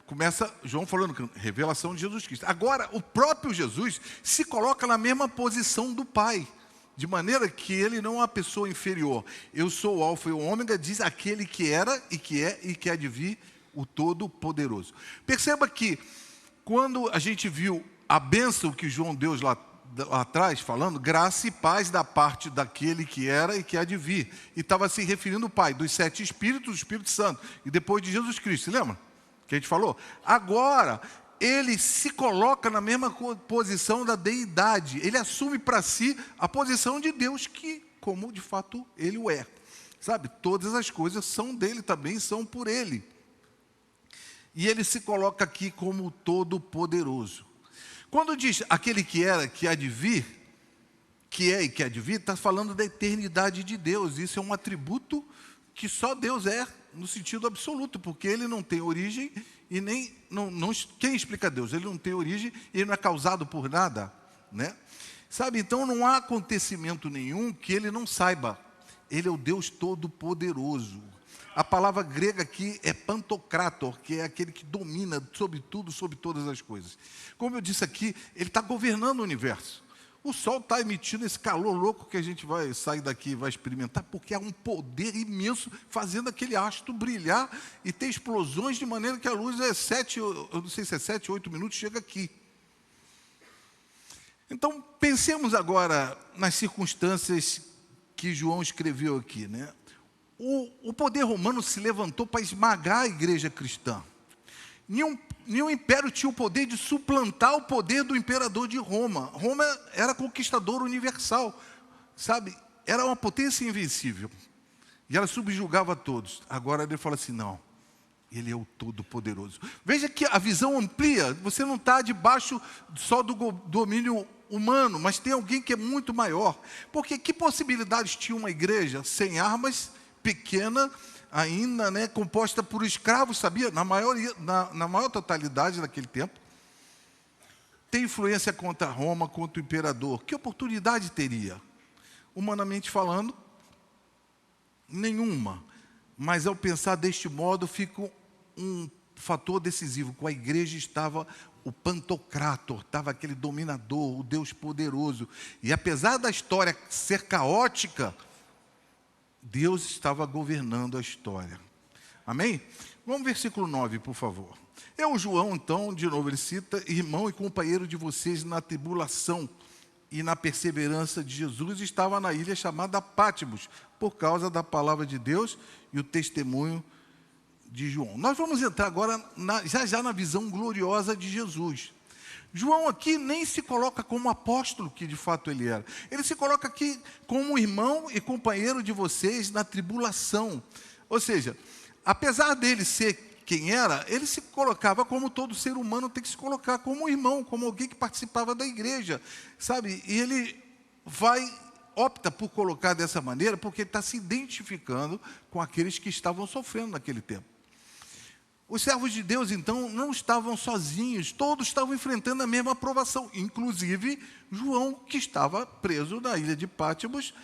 Começa João falando que revelação de Jesus Cristo. Agora, o próprio Jesus se coloca na mesma posição do Pai, de maneira que ele não é uma pessoa inferior. Eu sou o Alfa e o Ômega, diz aquele que era e que é e que há de vir, o Todo-Poderoso. Perceba que quando a gente viu a bênção que João deu lá atrás, falando graça e paz da parte daquele que era e que há de vir, e estava se referindo ao Pai, dos 7 Espíritos, do Espírito Santo, e depois de Jesus Cristo, se lembra? Que a gente falou? Agora, ele se coloca na mesma posição da deidade, ele assume para si a posição de Deus, que como de fato ele o é. Sabe, todas as coisas são dele também, são por ele. E ele se coloca aqui como Todo-Poderoso. Quando diz aquele que era, que há de vir, que é e que há de vir, está falando da eternidade de Deus. Isso é um atributo que só Deus é, no sentido absoluto, porque ele não tem origem e nem... quem explica Deus? Ele não tem origem e ele não é causado por nada, né? Sabe, então não há acontecimento nenhum que ele não saiba. Ele é o Deus Todo-Poderoso. A palavra grega aqui é pantocrator, que é aquele que domina sobre tudo, sobre todas as coisas. Como eu disse aqui, ele está governando o universo. O sol está emitindo esse calor louco que a gente vai sair daqui e vai experimentar, porque há um poder imenso fazendo aquele astro brilhar e ter explosões de maneira que a luz eu não sei se é 7, 8 minutos, chega aqui. Então, pensemos agora nas circunstâncias que João escreveu aqui, né? O poder romano se levantou para esmagar a igreja cristã. Nenhum império tinha o poder de suplantar o poder do imperador de Roma. Roma era conquistador universal, sabe? Era uma potência invencível. E ela subjugava todos. Agora ele fala assim, não, ele é o Todo-Poderoso. Veja que a visão amplia, você não está debaixo só do domínio humano, mas tem alguém que é muito maior. Porque que possibilidades tinha uma igreja sem armas, pequena ainda, né, composta por escravos, sabia? Na maior totalidade daquele tempo. Tem influência contra Roma, contra o imperador. Que oportunidade teria? Humanamente falando, nenhuma. Mas ao pensar deste modo, fica um fator decisivo. Com a igreja estava o Pantocrator, estava aquele dominador, o Deus poderoso. E apesar da história ser caótica, Deus estava governando a história. Amém? Vamos ao versículo 9, por favor. Eu, João, então, de novo ele cita, irmão e companheiro de vocês na tribulação e na perseverança de Jesus, estava na ilha chamada Pátimos, por causa da palavra de Deus e o testemunho de João. Nós vamos entrar agora, já na visão gloriosa de Jesus. João aqui nem se coloca como apóstolo, que de fato ele era. Ele se coloca aqui como irmão e companheiro de vocês na tribulação. Ou seja, apesar dele ser quem era, ele se colocava como todo ser humano tem que se colocar, como irmão, como alguém que participava da igreja, sabe? E ele opta por colocar dessa maneira, porque ele está se identificando com aqueles que estavam sofrendo naquele tempo. Os servos de Deus, então, não estavam sozinhos, todos estavam enfrentando a mesma provação, inclusive João, que estava preso na ilha de Pátimos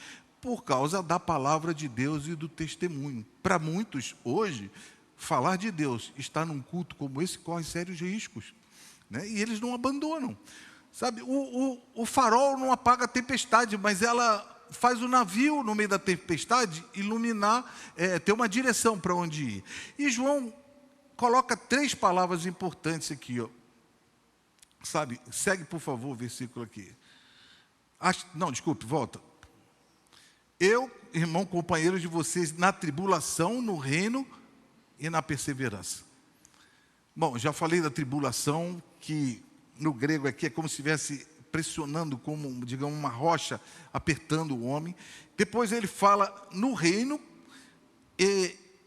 por causa da palavra de Deus e do testemunho. Para muitos, hoje, falar de Deus, estar num culto como esse, corre sérios riscos, né? E eles não abandonam. Sabe, o farol não apaga a tempestade, mas ela faz o navio, no meio da tempestade, iluminar, ter uma direção para onde ir. E João coloca 3 palavras importantes aqui, ó. Sabe, segue por favor o versículo aqui. Não, desculpe, volta. Eu, irmão, companheiro de vocês, na tribulação, no reino e na perseverança. Bom, já falei da tribulação, que no grego aqui é como se estivesse pressionando, como, digamos, uma rocha, apertando o homem. Depois ele fala no reino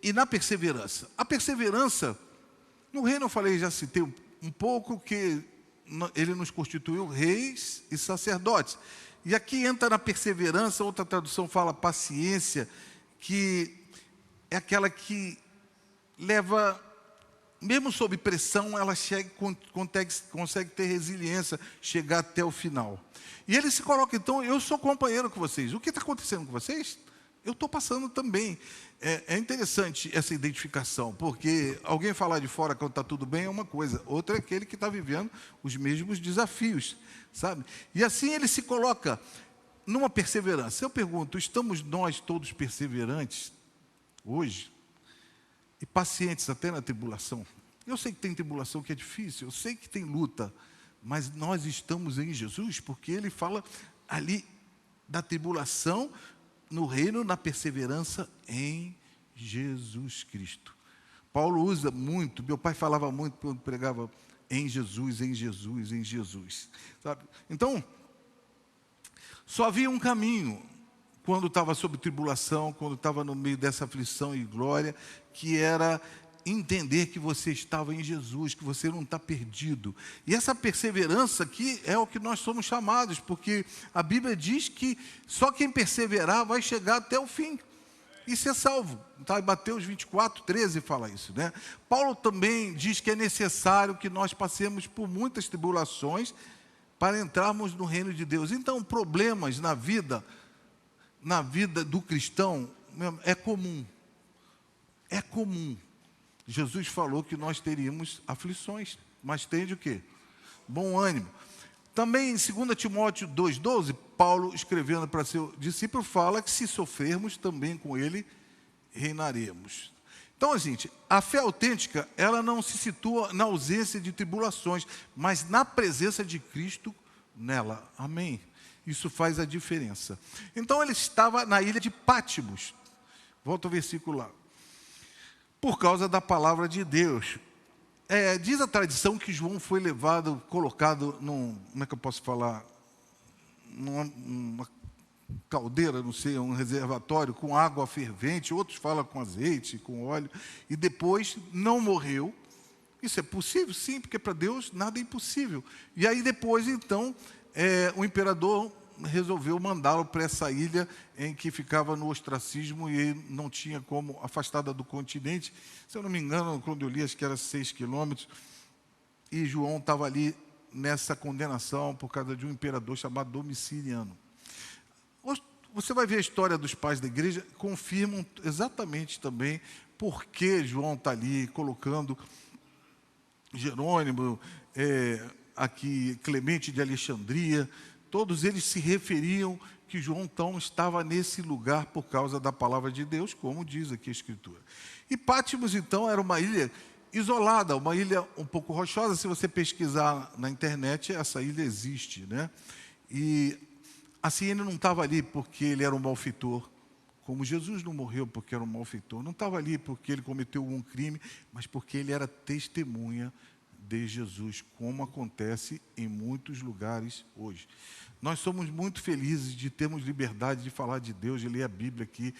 e na perseverança. A perseverança, no reino eu falei, já citei um pouco que ele nos constituiu reis e sacerdotes. E aqui entra na perseverança, outra tradução fala paciência, que é aquela que leva, mesmo sob pressão, ela consegue ter resiliência, chegar até o final. E ele se coloca, então, eu sou companheiro com vocês. O que está acontecendo com vocês? Eu estou passando também. É interessante essa identificação, porque alguém falar de fora quando está tudo bem é uma coisa, outra é aquele que está vivendo os mesmos desafios, sabe? E assim ele se coloca numa perseverança. Eu pergunto, estamos nós todos perseverantes hoje e pacientes até na tribulação? Eu sei que tem tribulação que é difícil, eu sei que tem luta, mas nós estamos em Jesus, porque ele fala ali da tribulação no reino, na perseverança em Jesus Cristo. Paulo usa muito, meu pai falava muito quando pregava em Jesus, em Jesus, em Jesus. Sabe? Então, só havia um caminho quando estava sob tribulação, quando estava no meio dessa aflição e glória, que era entender que você estava em Jesus, que você não está perdido. E essa perseverança aqui é o que nós somos chamados, porque a Bíblia diz que só quem perseverar vai chegar até o fim e ser salvo. Tá? Mateus 24, 13 fala isso, né? Paulo também diz que é necessário que nós passemos por muitas tribulações para entrarmos no reino de Deus. Então, problemas na vida do cristão, é comum. É comum. Jesus falou que nós teríamos aflições, mas tende o quê? Bom ânimo. Também em 2 Timóteo 2,12, Paulo, escrevendo para seu discípulo, fala que se sofrermos, também com ele reinaremos. Então, gente, a fé autêntica, ela não se situa na ausência de tribulações, mas na presença de Cristo nela. Amém? Isso faz a diferença. Então, ele estava na ilha de Pátimos. Volta ao versículo lá. Por causa da palavra de Deus. Diz a tradição que João foi colocado como é que eu posso falar? Numa caldeira, não sei, um reservatório com água fervente, outros falam com azeite, com óleo, e depois não morreu. Isso é possível? Sim, porque para Deus nada é impossível. E aí depois, então, o imperador resolveu mandá-lo para essa ilha em que ficava no ostracismo e não tinha como, afastada do continente. Se eu não me engano, quando eu li, acho que era 6 quilômetros, e João estava ali nessa condenação por causa de um imperador chamado Domiciano. Você vai ver a história dos pais da igreja, confirmam exatamente também por que João está ali colocando Jerônimo, aqui Clemente de Alexandria. Todos eles se referiam que João então estava nesse lugar por causa da palavra de Deus, como diz aqui a Escritura. E Pátimos, então, era uma ilha isolada, uma ilha um pouco rochosa. Se você pesquisar na internet, essa ilha existe, né? E assim, ele não estava ali porque ele era um malfeitor, como Jesus não morreu porque era um malfeitor. Não estava ali porque ele cometeu algum crime, mas porque ele era testemunha de Jesus, como acontece em muitos lugares hoje. Nós somos muito felizes de termos liberdade de falar de Deus, de ler a Bíblia aqui,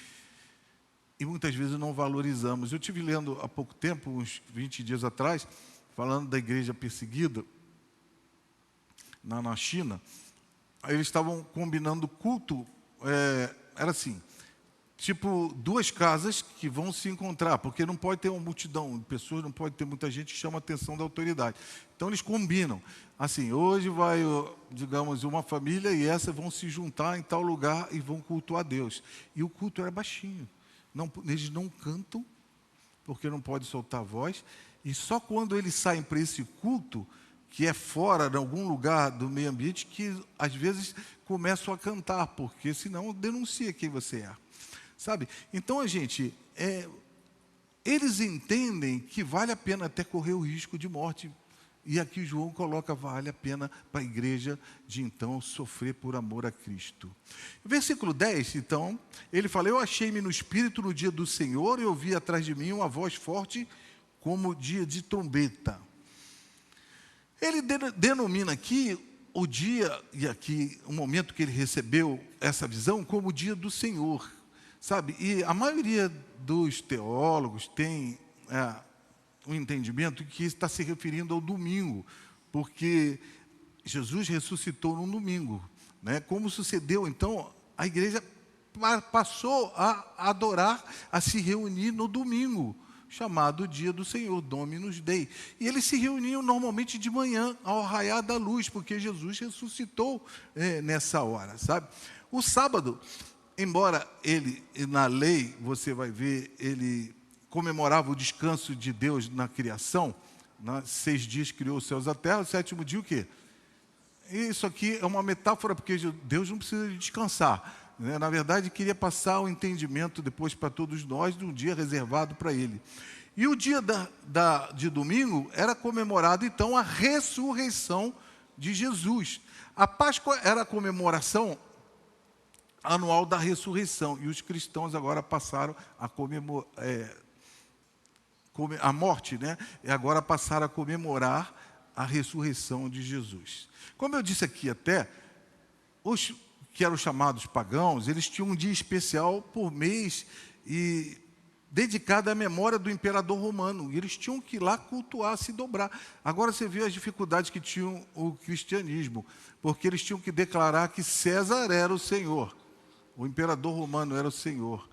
e muitas vezes não valorizamos. Eu estive lendo há pouco tempo, uns 20 dias atrás, falando da igreja perseguida na China. Aí eles estavam combinando culto, era assim, tipo 2 casas que vão se encontrar, porque não pode ter uma multidão de pessoas, não pode ter muita gente que chama a atenção da autoridade. Então eles combinam, assim, hoje vai, digamos, uma família e essa vão se juntar em tal lugar e vão cultuar a Deus. E o culto era baixinho, eles não cantam, porque não pode soltar a voz, e só quando eles saem para esse culto, que é fora, de algum lugar do meio ambiente, que às vezes começam a cantar, porque senão denuncia quem você é. Sabe? Então, gente, eles entendem que vale a pena até correr o risco de morte. E aqui João coloca, vale a pena para a igreja de então sofrer por amor a Cristo. Versículo 10, então, ele fala, eu achei-me no Espírito no dia do Senhor e ouvi atrás de mim uma voz forte como dia de trombeta. Ele denomina aqui o dia, e aqui o momento que ele recebeu essa visão, como o dia do Senhor. Sabe, e a maioria dos teólogos tem um entendimento que está se referindo ao domingo, porque Jesus ressuscitou no domingo, né? Como sucedeu, então, a igreja passou a adorar, a se reunir no domingo, chamado Dia do Senhor, Dominus Dei. E eles se reuniam normalmente de manhã, ao raiar da luz, porque Jesus ressuscitou nessa hora, sabe? O sábado, embora ele, na lei, você vai ver, ele comemorava o descanso de Deus na criação, né? 6 dias criou os céus e a terra, o 7º dia o quê? Isso aqui é uma metáfora, porque Deus não precisa de descansar, né? Na verdade, queria passar o entendimento depois para todos nós de um dia reservado para Ele. E o dia de domingo era comemorado, então, a ressurreição de Jesus. A Páscoa era a comemoração anual da ressurreição, e os cristãos agora passaram a comemorar, a morte, né? E agora passaram a comemorar a ressurreição de Jesus. Como eu disse aqui até, os que eram chamados pagãos, eles tinham um dia especial por mês e dedicado à memória do imperador romano. E eles tinham que ir lá cultuar, se dobrar. Agora você vê as dificuldades que tinham o cristianismo, porque eles tinham que declarar que César era o Senhor, o imperador romano era o Senhor.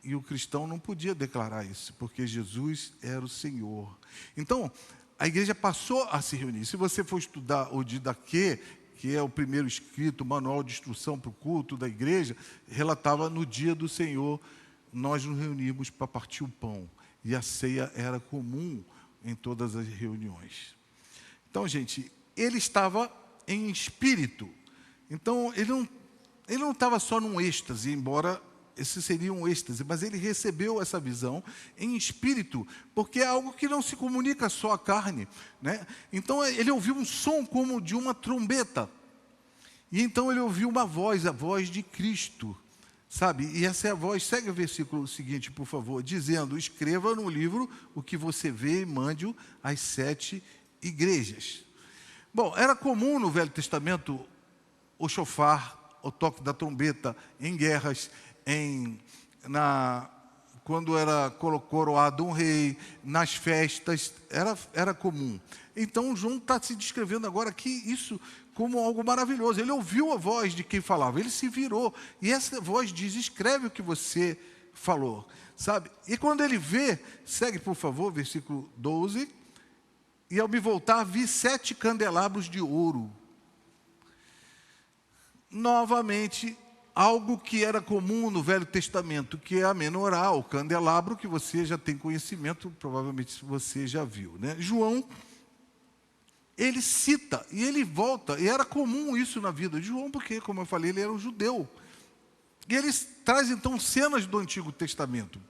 E o cristão não podia declarar isso, porque Jesus era o Senhor. Então, a igreja passou a se reunir. Se você for estudar o Didaquê, que é o primeiro escrito, manual de instrução para o culto da igreja, relatava no dia do Senhor, nós nos reunimos para partir o pão. E a ceia era comum em todas as reuniões. Então, gente, ele estava em espírito. Então, ele não estava só num êxtase, embora esse seria um êxtase, mas ele recebeu essa visão em espírito, porque é algo que não se comunica só à carne, né? Então ele ouviu um som como de uma trombeta, e então ele ouviu uma voz, a voz de Cristo, sabe? E essa é a voz, segue o versículo seguinte, por favor, dizendo: escreva no livro o que você vê e mande-o às 7 igrejas. Bom, era comum no Velho Testamento o chofar, o toque da trombeta em guerras, quando era coroado um rei, nas festas, era comum. Então João está se descrevendo agora aqui isso como algo maravilhoso. Ele ouviu a voz de quem falava, ele se virou, e essa voz diz: escreve o que você falou, sabe? E quando ele vê, segue por favor, versículo 12, e ao me voltar vi 7 candelabros de ouro. Novamente, algo que era comum no Velho Testamento, que é a menorá, o candelabro, que você já tem conhecimento, provavelmente você já viu, né? João, ele cita, e ele volta, e era comum isso na vida de João, porque, como eu falei, ele era um judeu. E ele traz, então, cenas do Antigo Testamento.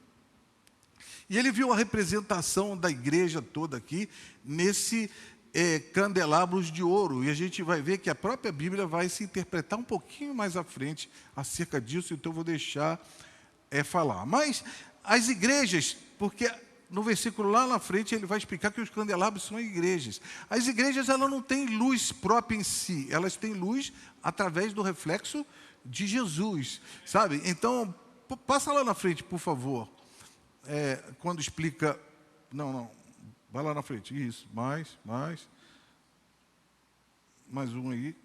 E ele viu a representação da igreja toda aqui, nesse candelabros de ouro, e a gente vai ver que a própria Bíblia vai se interpretar um pouquinho mais à frente acerca disso, então eu vou deixar falar. Mas as igrejas, porque no versículo lá na frente ele vai explicar que os candelabros são igrejas. As igrejas, elas não têm luz própria em si, elas têm luz através do reflexo de Jesus, sabe? Então, passa lá na frente, por favor, quando explica... Não, vai lá na frente, isso, mais um aí.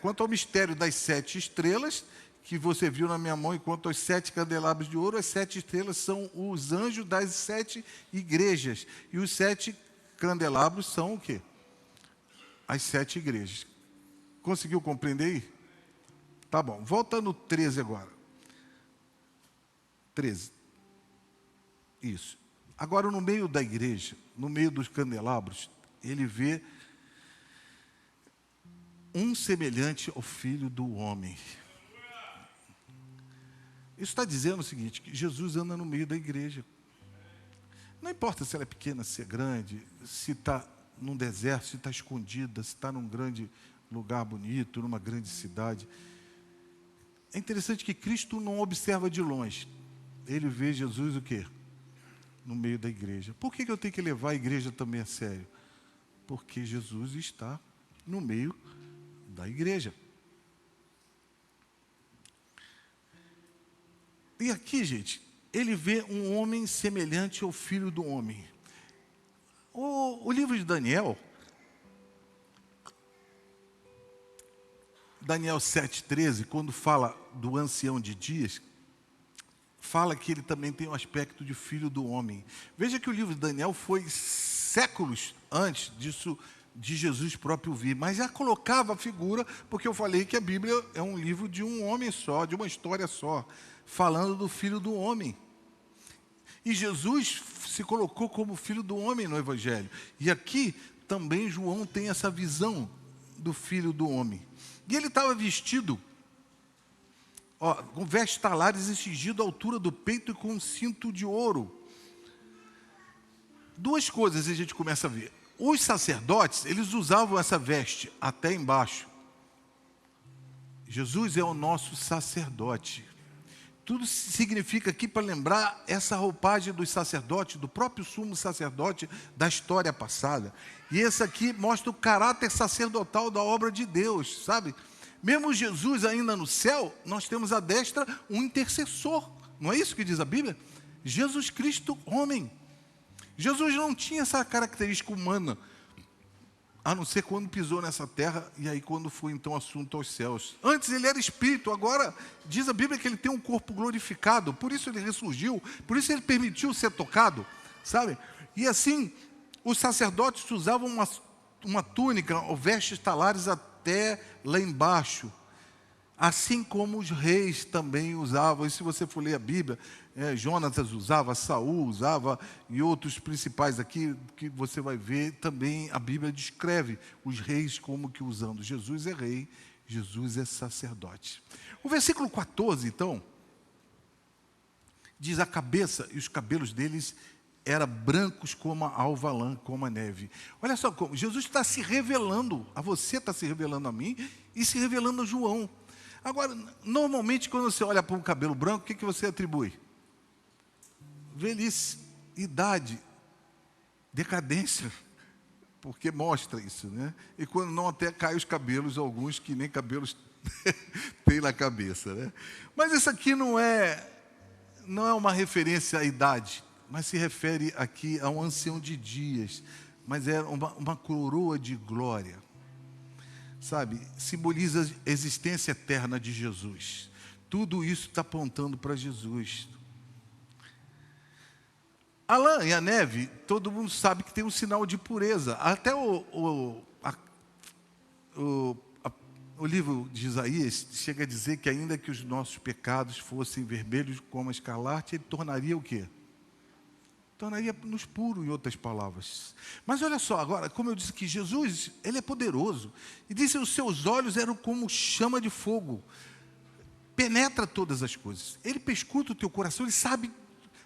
Quanto ao mistério das 7 estrelas, que você viu na minha mão, e quanto aos 7 candelabros de ouro, as 7 estrelas são os anjos das 7 igrejas, e os 7 candelabros são o quê? As 7 igrejas. Conseguiu compreender aí? Tá bom, volta no 13 agora. 13. Isso. Agora, no meio da igreja, no meio dos candelabros, ele vê um semelhante ao Filho do Homem. Isso está dizendo o seguinte, que Jesus anda no meio da igreja. Não importa se ela é pequena, se é grande, se está num deserto, se está escondida, se está num grande lugar bonito, numa grande cidade. É interessante que Cristo não observa de longe. Ele vê Jesus o quê? No meio da igreja. Por que eu tenho que levar a igreja também a sério? Porque Jesus está no meio da igreja. E aqui, gente, ele vê um homem semelhante ao Filho do Homem. O livro de Daniel, Daniel 7,13, quando fala do ancião de dias, fala que ele também tem o aspecto de filho do homem. Veja que o livro de Daniel foi séculos antes disso, de Jesus próprio vir, mas já colocava a figura, porque eu falei que a Bíblia é um livro de um homem só, de uma história só, falando do filho do homem. E Jesus se colocou como filho do homem no Evangelho. E aqui também João tem essa visão do filho do homem. E ele estava vestido, com vestes talares e cingido à altura do peito e com um cinto de ouro. Duas coisas a gente começa a ver. Os sacerdotes, eles usavam essa veste até embaixo. Jesus é o nosso sacerdote. Tudo significa aqui para lembrar essa roupagem dos sacerdotes, do próprio sumo sacerdote da história passada. E esse aqui mostra o caráter sacerdotal da obra de Deus, sabe? Mesmo Jesus ainda no céu, nós temos à destra um intercessor. Não é isso que diz a Bíblia? Jesus Cristo, homem. Jesus não tinha essa característica humana, a não ser quando pisou nessa terra e aí quando foi então assunto aos céus. Antes ele era espírito, agora diz a Bíblia que ele tem um corpo glorificado, por isso ele ressurgiu, por isso ele permitiu ser tocado, sabe? E assim, os sacerdotes usavam uma túnica ou vestes talares até lá embaixo, assim como os reis também usavam. E se você for ler a Bíblia, Jonatas usava, Saul usava, e outros principais aqui, que você vai ver também, a Bíblia descreve os reis como que usando. Jesus é rei, Jesus é sacerdote. O versículo 14, então, diz: a cabeça e os cabelos deles eram brancos como a alva lã, como a neve. Olha só como Jesus está se revelando a você, está se revelando a mim e se revelando a João. Agora, normalmente quando você olha para um cabelo branco, o que você atribui? Velhice, idade, decadência, porque mostra isso, né? E quando não, até cai os cabelos, alguns que nem cabelos tem na cabeça, né? Mas isso aqui não é uma referência à idade, mas se refere aqui a um ancião de dias, mas é uma coroa de glória, sabe? Simboliza a existência eterna de Jesus. Tudo isso está apontando para Jesus. A lã e a neve, todo mundo sabe que tem um sinal de pureza. Até o livro de Isaías chega a dizer que ainda que os nossos pecados fossem vermelhos como a escarlate, ele tornaria o quê? Tornaria-nos puros, em outras palavras. Mas olha só, agora, como eu disse que Jesus, ele é poderoso. E disse: os seus olhos eram como chama de fogo. Penetra todas as coisas. Ele pescuta o teu coração, ele sabe.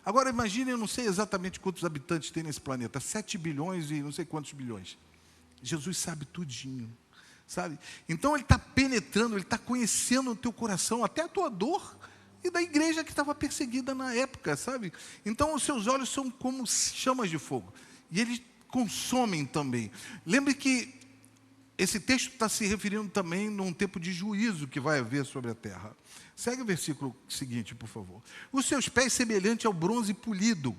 Agora imagine, eu não sei exatamente quantos habitantes tem nesse planeta, 7 bilhões e não sei quantos bilhões. Jesus sabe tudinho, sabe? Então ele está penetrando, ele está conhecendo o teu coração, até a tua dor, e da igreja que estava perseguida na época, sabe? Então os seus olhos são como chamas de fogo, e eles consomem também. Lembre que esse texto está se referindo também num tempo de juízo que vai haver sobre a terra. Segue o versículo seguinte, por favor. Os seus pés semelhante ao bronze polido.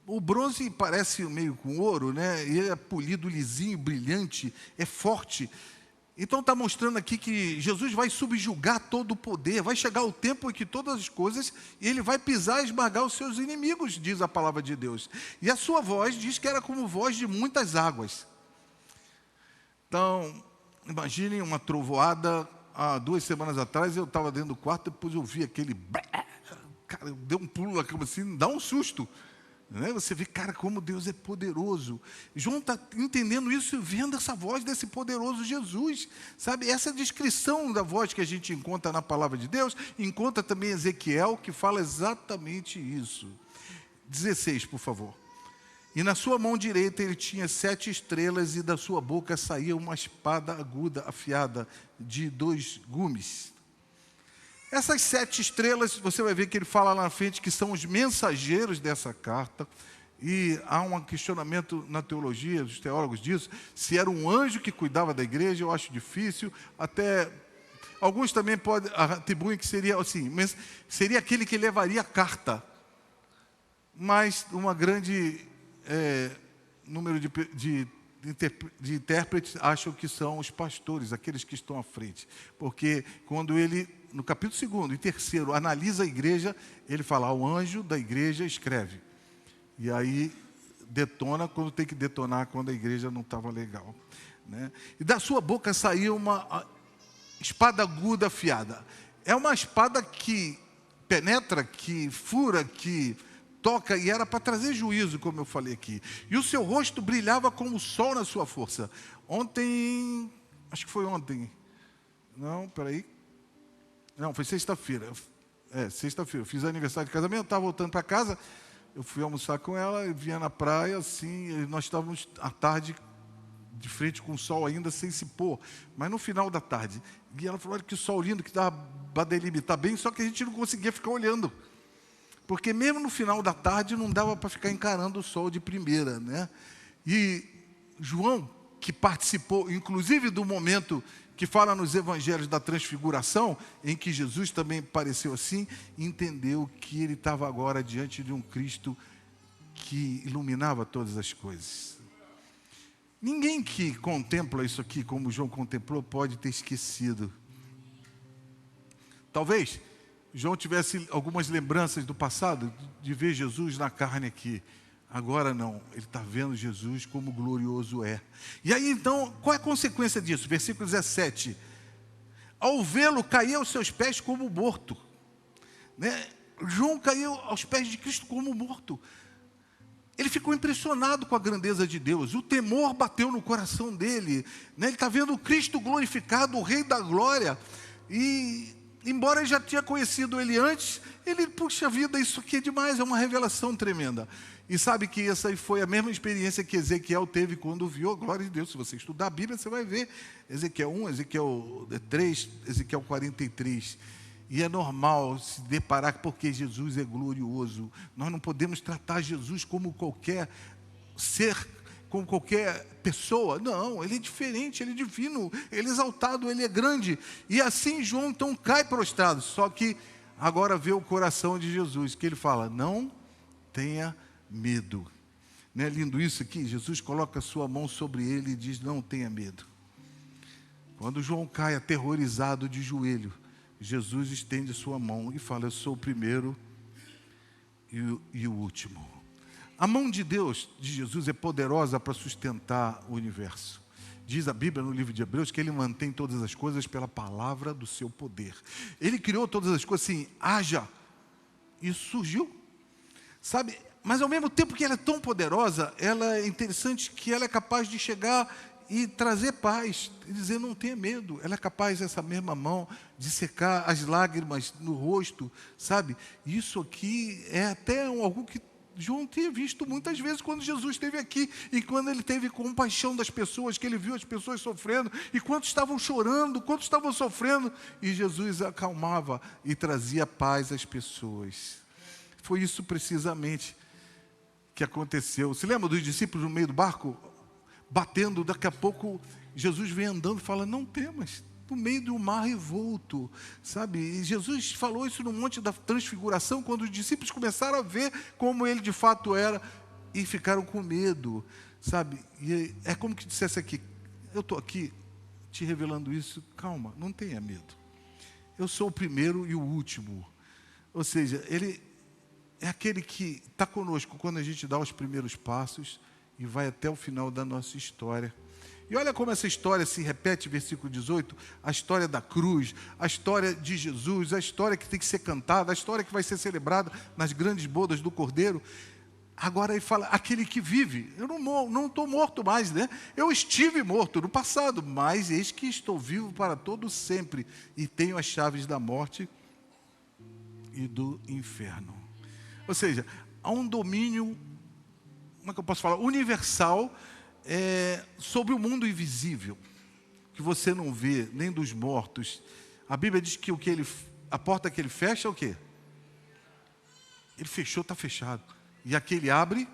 O bronze parece meio com ouro, né? Ele é polido, lisinho, brilhante, é forte. Então está mostrando aqui que Jesus vai subjugar todo o poder. Vai chegar o tempo em que todas as coisas, ele vai pisar e esmagar os seus inimigos, diz a palavra de Deus. E a sua voz diz que era como voz de muitas águas. Então, imaginem uma trovoada. Há 2 semanas atrás eu estava dentro do quarto, depois eu vi aquele... Cara, eu dei um pulo na cama assim, dá um susto, né? Você vê, cara, como Deus é poderoso. João está entendendo isso e vendo essa voz desse poderoso Jesus, sabe? Essa descrição da voz que a gente encontra na palavra de Deus, encontra também Ezequiel, que fala exatamente isso. 16, por favor. E na sua mão direita ele tinha 7 estrelas, e da sua boca saía uma espada aguda, afiada, de 2 gumes. Essas 7 estrelas, você vai ver que ele fala lá na frente que são os mensageiros dessa carta. E há um questionamento na teologia, dos teólogos disso, se era um anjo que cuidava da igreja. Eu acho difícil, até Alguns também atribuem que seria assim, mas seria aquele que levaria a carta. Mas uma grande número de intérpretes acham que são os pastores, aqueles que estão à frente. Porque quando ele, no capítulo 2 e 3, analisa a igreja, ele fala, o anjo da igreja escreve. E aí detona quando tem que detonar, quando a igreja não estava legal. Né? E da sua boca saiu uma espada aguda afiada. É uma espada que penetra, que fura, que toca, e era para trazer juízo, como eu falei aqui. E o seu rosto brilhava como o sol na sua força. Ontem, acho que foi ontem. Não, peraí. Não, foi sexta-feira. Sexta-feira. Eu fiz aniversário de casamento, estava voltando para casa. Eu fui almoçar com ela, eu vinha na praia, assim, e nós estávamos à tarde, de frente com o sol ainda sem se pôr, mas no final da tarde. E ela falou, olha que sol lindo, que dá para delimitar bem, só que a gente não conseguia ficar olhando. Porque mesmo no final da tarde não dava para ficar encarando o sol de primeira, né? E João, que participou, inclusive, do momento que fala nos evangelhos da transfiguração, em que Jesus também pareceu assim, entendeu que ele estava agora diante de um Cristo que iluminava todas as coisas. Ninguém que contempla isso aqui, como João contemplou, pode ter esquecido. Talvez João tivesse algumas lembranças do passado, de ver Jesus na carne aqui. Agora não, ele está vendo Jesus como glorioso é. E aí então, qual é a consequência disso? Versículo 17. Ao vê-lo, caiu aos seus pés como morto. Né? João caiu aos pés de Cristo como morto. Ele ficou impressionado com a grandeza de Deus. O temor bateu no coração dele. Né? Ele está vendo o Cristo glorificado, o Rei da Glória. E embora ele já tinha conhecido ele antes, ele, puxa vida, isso aqui é demais, é uma revelação tremenda. E sabe que essa aí foi a mesma experiência que Ezequiel teve quando viu a glória de Deus. Se você estudar a Bíblia, você vai ver Ezequiel 1, Ezequiel 3, Ezequiel 43. E é normal se deparar, porque Jesus é glorioso. Nós não podemos tratar Jesus como qualquer ser, como qualquer pessoa. Não, ele é diferente, ele é divino, ele é exaltado, ele é grande. E assim João então cai prostrado. Só que agora vê o coração de Jesus, que ele fala, não tenha medo. Não é lindo isso aqui? Jesus coloca a sua mão sobre ele e diz, não tenha medo. Quando João cai aterrorizado de joelho, Jesus estende a sua mão e fala, eu sou o primeiro e o último. A mão de Deus, de Jesus, é poderosa para sustentar o universo. Diz a Bíblia no livro de Hebreus que ele mantém todas as coisas pela palavra do seu poder. Ele criou todas as coisas assim, haja. Isso surgiu. Sabe, mas ao mesmo tempo que ela é tão poderosa, ela é interessante que ela é capaz de chegar e trazer paz, e dizer não tenha medo. Ela é capaz, essa mesma mão, de secar as lágrimas no rosto, sabe? Isso aqui é até algo que João tinha visto muitas vezes quando Jesus esteve aqui, e quando ele teve compaixão das pessoas, que ele viu as pessoas sofrendo, e quantos estavam chorando, quantos estavam sofrendo, e Jesus acalmava e trazia paz às pessoas. Foi isso precisamente que aconteceu. Se lembra dos discípulos no meio do barco, batendo, daqui a pouco Jesus vem andando e fala, não temas, no meio do mar revolto, sabe? E Jesus falou isso no Monte da Transfiguração, quando os discípulos começaram a ver como ele de fato era, e ficaram com medo, sabe? E é como que dissesse aqui, eu estou aqui te revelando isso, calma, não tenha medo. Eu sou o primeiro e o último. Ou seja, ele é aquele que está conosco quando a gente dá os primeiros passos e vai até o final da nossa história. E olha como essa história se repete, versículo 18, a história da cruz, a história de Jesus, a história que tem que ser cantada, a história que vai ser celebrada nas grandes bodas do Cordeiro. Agora ele fala, aquele que vive, eu não estou morto mais, né? Eu estive morto no passado, mas eis que estou vivo para todo sempre e tenho as chaves da morte e do inferno. Ou seja, há um domínio, como é que eu posso falar, universal, sobre o mundo invisível, que você não vê, nem dos mortos. A Bíblia diz que a porta que ele fecha é o quê? Ele fechou, está fechado. E aquele abre,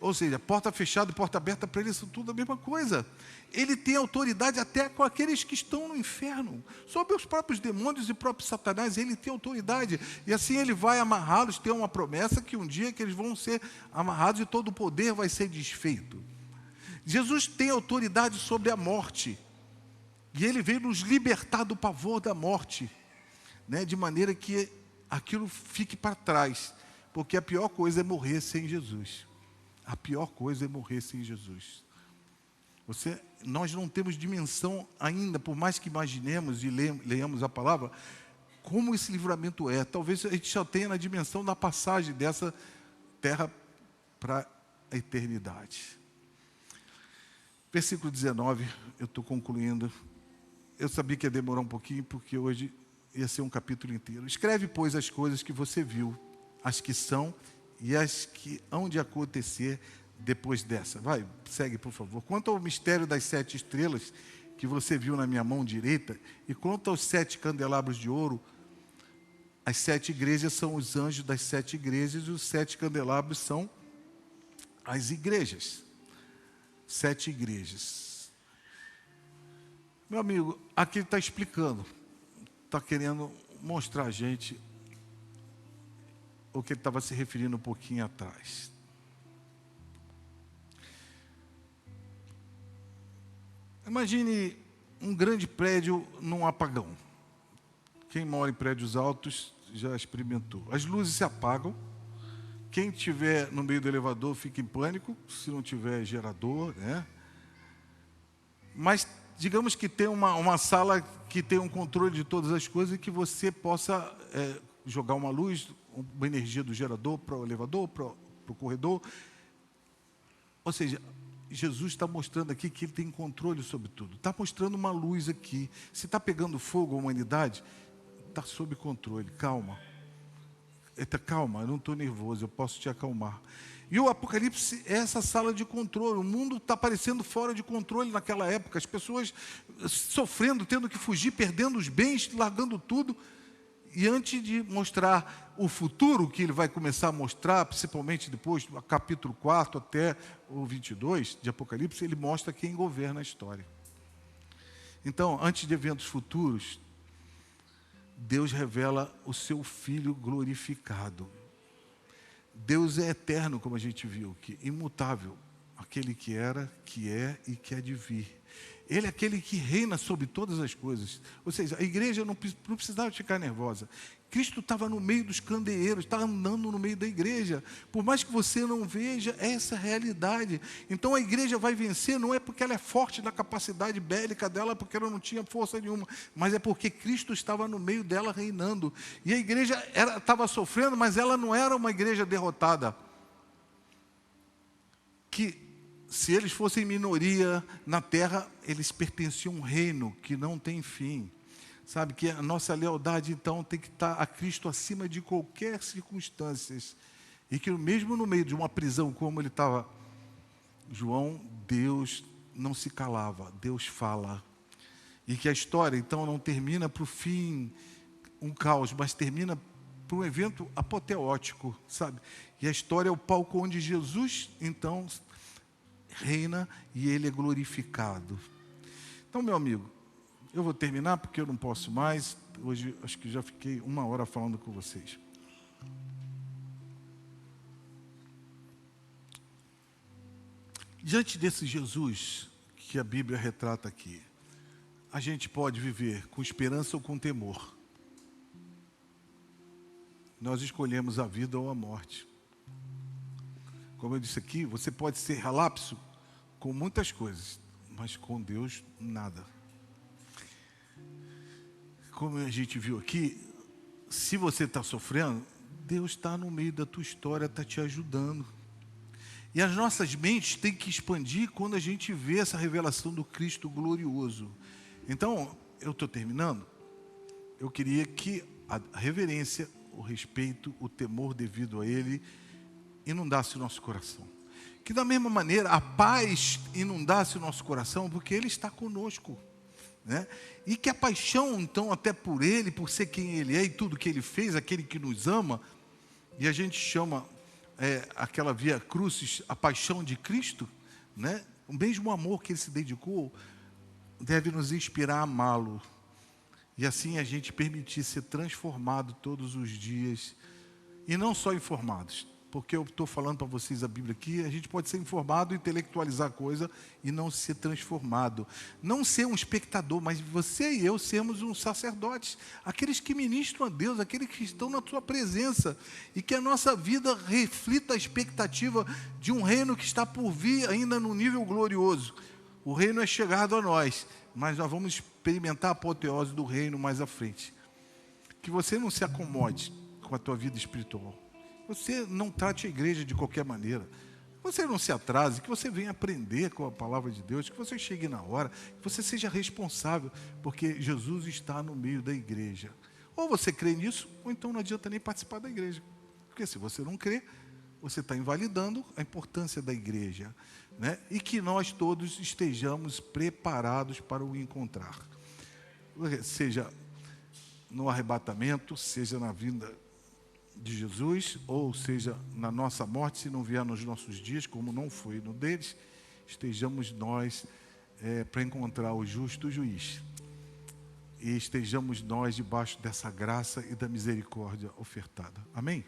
Ou seja, porta fechada e porta aberta para ele são tudo a mesma coisa. Ele tem autoridade até com aqueles que estão no inferno. Sobre os próprios demônios e próprios Satanás, ele tem autoridade. E assim ele vai amarrá-los, tem uma promessa que um dia que eles vão ser amarrados e todo o poder vai ser desfeito. Jesus tem autoridade sobre a morte. E ele veio nos libertar do pavor da morte, né? De maneira que aquilo fique para trás. Porque a pior coisa é morrer sem Jesus. A pior coisa é morrer sem Jesus. Nós não temos dimensão ainda, por mais que imaginemos e leiamos a palavra, como esse livramento é. Talvez a gente só tenha na dimensão da passagem dessa terra para a eternidade. Versículo 19, eu estou concluindo. Eu sabia que ia demorar um pouquinho, porque hoje ia ser um capítulo inteiro. Escreve, pois, as coisas que você viu, as que são e as que hão de acontecer depois dessa. Vai, segue, por favor. Quanto ao mistério das 7 estrelas que você viu na minha mão direita, e quanto aos 7 candelabros de ouro, as 7 igrejas são os anjos das 7 igrejas, e os 7 candelabros são as igrejas. 7 igrejas. Meu amigo, aqui ele está explicando, está querendo mostrar a gente o que ele estava se referindo um pouquinho atrás. Imagine um grande prédio num apagão. Quem mora em prédios altos já experimentou. As luzes se apagam. Quem estiver no meio do elevador fica em pânico, se não tiver gerador, né? Mas digamos que tem uma sala que tem um controle de todas as coisas e que você possa jogar uma luz, uma energia do gerador para o elevador, para o corredor. Ou seja, Jesus está mostrando aqui que ele tem controle sobre tudo. Está mostrando uma luz aqui. Se está pegando fogo a humanidade, está sob controle. Calma. Calma, eu não estou nervoso, eu posso te acalmar. E o Apocalipse é essa sala de controle. O mundo está parecendo fora de controle naquela época. As pessoas sofrendo, tendo que fugir, perdendo os bens, largando tudo. E antes de mostrar o futuro, que ele vai começar a mostrar, principalmente depois do capítulo 4 até o 22 de Apocalipse, ele mostra quem governa a história. Então, antes de eventos futuros, Deus revela o seu Filho glorificado. Deus é eterno, como a gente viu aqui, imutável, aquele que era, que é e que há de vir. Ele é aquele que reina sobre todas as coisas. Ou seja, a igreja não precisava ficar nervosa. Cristo estava no meio dos candeeiros, está andando no meio da igreja. Por mais que você não veja, é essa a realidade. Então a igreja vai vencer, não é porque ela é forte na capacidade bélica dela, porque ela não tinha força nenhuma, mas é porque Cristo estava no meio dela reinando. E a igreja estava sofrendo, mas ela não era uma igreja derrotada. Que se eles fossem minoria na terra, eles pertenciam a um reino que não tem fim. Sabe que a nossa lealdade, então, tem que estar a Cristo acima de qualquer circunstância. E que mesmo no meio de uma prisão como ele estava, João, Deus não se calava, Deus fala. E que a história, então, não termina para o fim, um caos, mas termina para um evento apoteótico, sabe? E a história é o palco onde Jesus, então, reina e ele é glorificado. Então, meu amigo, eu vou terminar porque eu não posso mais. Hoje acho que já fiquei 1 hora falando com vocês. Diante desse Jesus que a Bíblia retrata aqui, a gente pode viver com esperança ou com temor. Nós escolhemos a vida ou a morte. Como eu disse aqui, você pode ser relapso com muitas coisas, mas com Deus, nada. Como a gente viu aqui, se você está sofrendo, Deus está no meio da tua história, está te ajudando. E as nossas mentes têm que expandir quando a gente vê essa revelação do Cristo glorioso. Então, eu estou terminando. Eu queria que a reverência, o respeito, o temor devido a Ele inundasse o nosso coração. Que da mesma maneira a paz inundasse o nosso coração, porque Ele está conosco, né? E que a paixão, então, até por Ele, por ser quem Ele é e tudo que Ele fez, aquele que nos ama, e a gente chama aquela via crucis, a paixão de Cristo, né? O mesmo amor que ele se dedicou deve nos inspirar a amá-lo. E assim a gente permitir ser transformado todos os dias. E não só informados. Porque eu estou falando para vocês a Bíblia aqui, a gente pode ser informado, intelectualizar a coisa e não ser transformado. Não ser um espectador, mas você e eu sermos um sacerdote. Aqueles que ministram a Deus, aqueles que estão na sua presença. E que a nossa vida reflita a expectativa de um reino que está por vir ainda no nível glorioso. O reino é chegado a nós, mas nós vamos experimentar a apoteose do reino mais à frente. Que você não se acomode com a tua vida espiritual. Você não trate a igreja de qualquer maneira. Você não se atrase, que você venha aprender com a palavra de Deus, que você chegue na hora, que você seja responsável, porque Jesus está no meio da igreja. Ou você crê nisso, ou então não adianta nem participar da igreja. Porque se você não crê, você está invalidando a importância da igreja, né? E que nós todos estejamos preparados para o encontrar. Seja no arrebatamento, seja na vinda de Jesus, ou seja, na nossa morte, se não vier nos nossos dias, como não foi no deles, estejamos nós para encontrar o justo juiz. E estejamos nós debaixo dessa graça e da misericórdia ofertada. Amém?